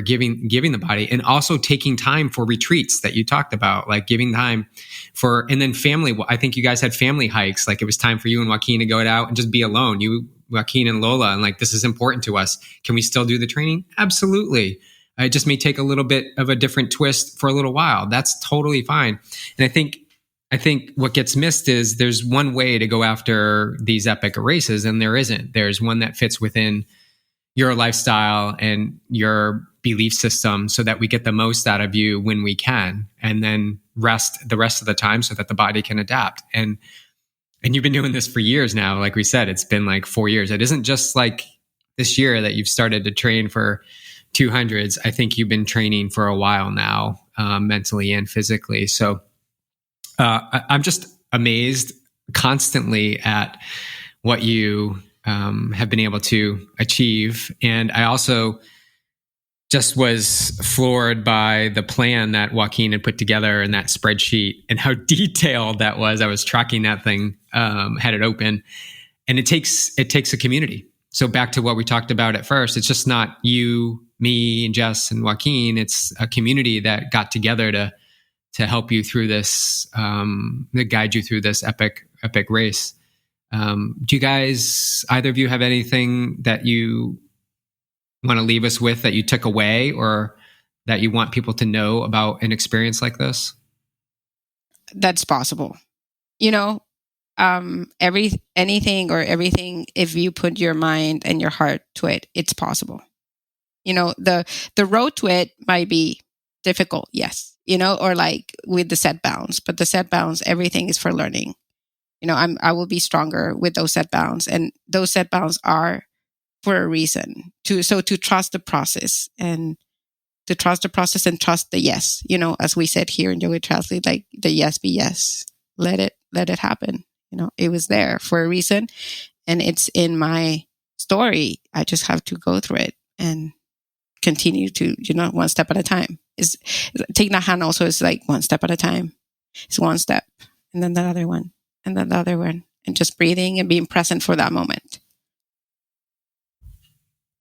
giving the body, and also taking time for retreats that you talked about, like giving time for, and then family. I think you guys had family hikes. Like it was time for you and Joaquin to go out and just be alone. You, Joaquin and Lola, and like, this is important to us. Can we still do the training? Absolutely. It just may take a little bit of a different twist for a little while. That's totally fine. And I think what gets missed is there's one way to go after these epic races, and there isn't. There's one that fits within your lifestyle and your belief system so that we get the most out of you when we can, and then rest the rest of the time so that the body can adapt. And you've been doing this for years now. Like we said, it's been like 4 years. It isn't just like this year that you've started to train for 200s. I think you've been training for a while now, mentally and physically. So I'm just amazed constantly at what you have been able to achieve. And I also just was floored by the plan that Joaquin had put together in that spreadsheet and how detailed that was. I was tracking that thing, had it open, and it takes a community. So back to what we talked about at first, it's just not you, me, and Jess and Joaquin. It's a community that got together to help you through this, to guide you through this epic race. Do you guys, either of you, have anything that you want to leave us with that you took away, or that you want people to know about an experience like this? That's possible. Anything or everything, if you put your mind and your heart to it, it's possible. The road to it might be difficult, yes, or like with the set bounds, but the set bounds, everything is for learning. I will be stronger with those set bounds, and those set bounds are for a reason. To trust the process, and trust the yes. As we said here in YogiTriathlete, like the yes be yes. Let it happen. It was there for a reason, and it's in my story. I just have to go through it and continue to, one step at a time. Take that hand also is like one step at a time. It's one step, and then the other one, and then the other one, and just breathing and being present for that moment.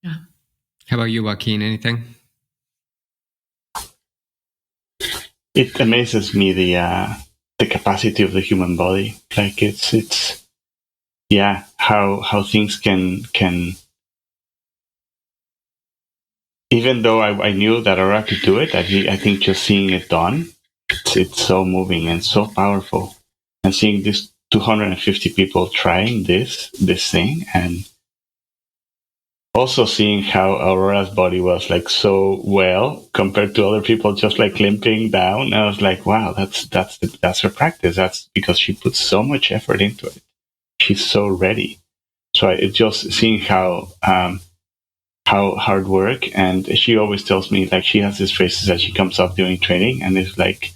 Yeah. How about you, Joaquin? Anything? It amazes me the capacity of the human body. Like it's how things can, even though I knew that Aurora could do it, I think just seeing it done, it's so moving and so powerful. And seeing these 250 people trying this thing, and also seeing how Aurora's body was like so well compared to other people just like limping down. I was like, wow, that's her practice. That's because she puts so much effort into it. She's so ready. So it just seeing how hard work, and she always tells me, like, she has these phrases as she comes up during training, and it's like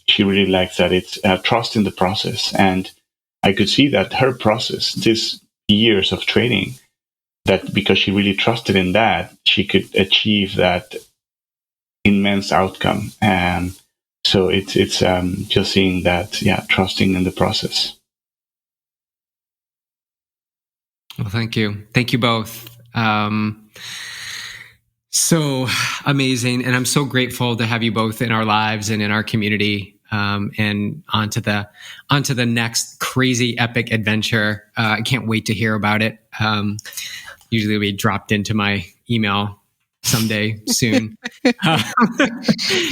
she really likes that it's trust in the process. And I could see that her process, this years of training, that because she really trusted in that, she could achieve that immense outcome. So it's just seeing that, trusting in the process. Well, thank you both. So amazing, and I'm so grateful to have you both in our lives and in our community. And onto the next crazy epic adventure. I can't wait to hear about it. Usually it'll be dropped into my email someday soon.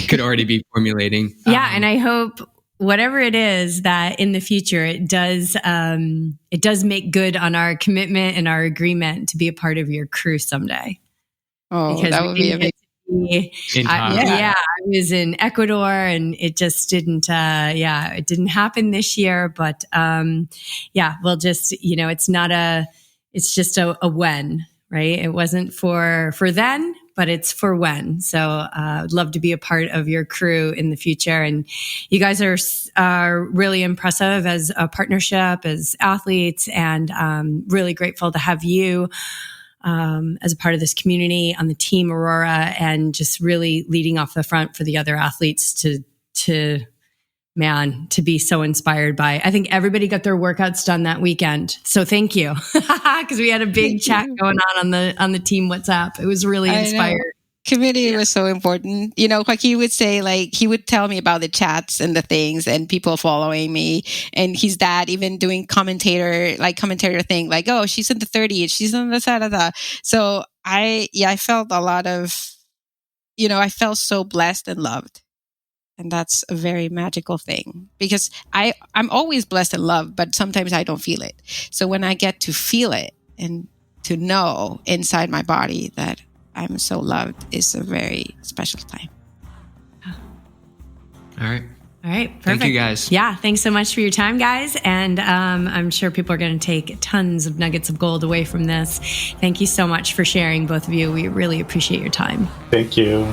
Could already be formulating. Yeah, and I hope whatever it is that in the future it does make good on our commitment and our agreement to be a part of your crew someday. Oh, because that would be a big. I was in Ecuador, and it just didn't. It didn't happen this year. But we'll just, it's not a. It's just a when, right? It wasn't for then, but it's for when. So I'd love to be a part of your crew in the future. And you guys are really impressive as a partnership, as athletes, and really grateful to have you as a part of this community on the Team Aurora, and just really leading off the front for the other athletes to be so inspired by. I think everybody got their workouts done that weekend. So thank you. Because we had a big chat going on the team WhatsApp. It was really inspired. Community was so important. You know, Joaquin would say, like, he would tell me about the chats and the things and people following me, and his dad even doing commentator thing, like, oh, she's in the 30s, she's on the side of the. So I felt a lot of, I felt so blessed and loved. And that's a very magical thing, because I'm always blessed and loved, but sometimes I don't feel it. So when I get to feel it and to know inside my body that I'm so loved, is a very special time. All right. Perfect. Thank you, guys. Yeah. Thanks so much for your time, guys. And I'm sure people are going to take tons of nuggets of gold away from this. Thank you so much for sharing, both of you. We really appreciate your time. Thank you.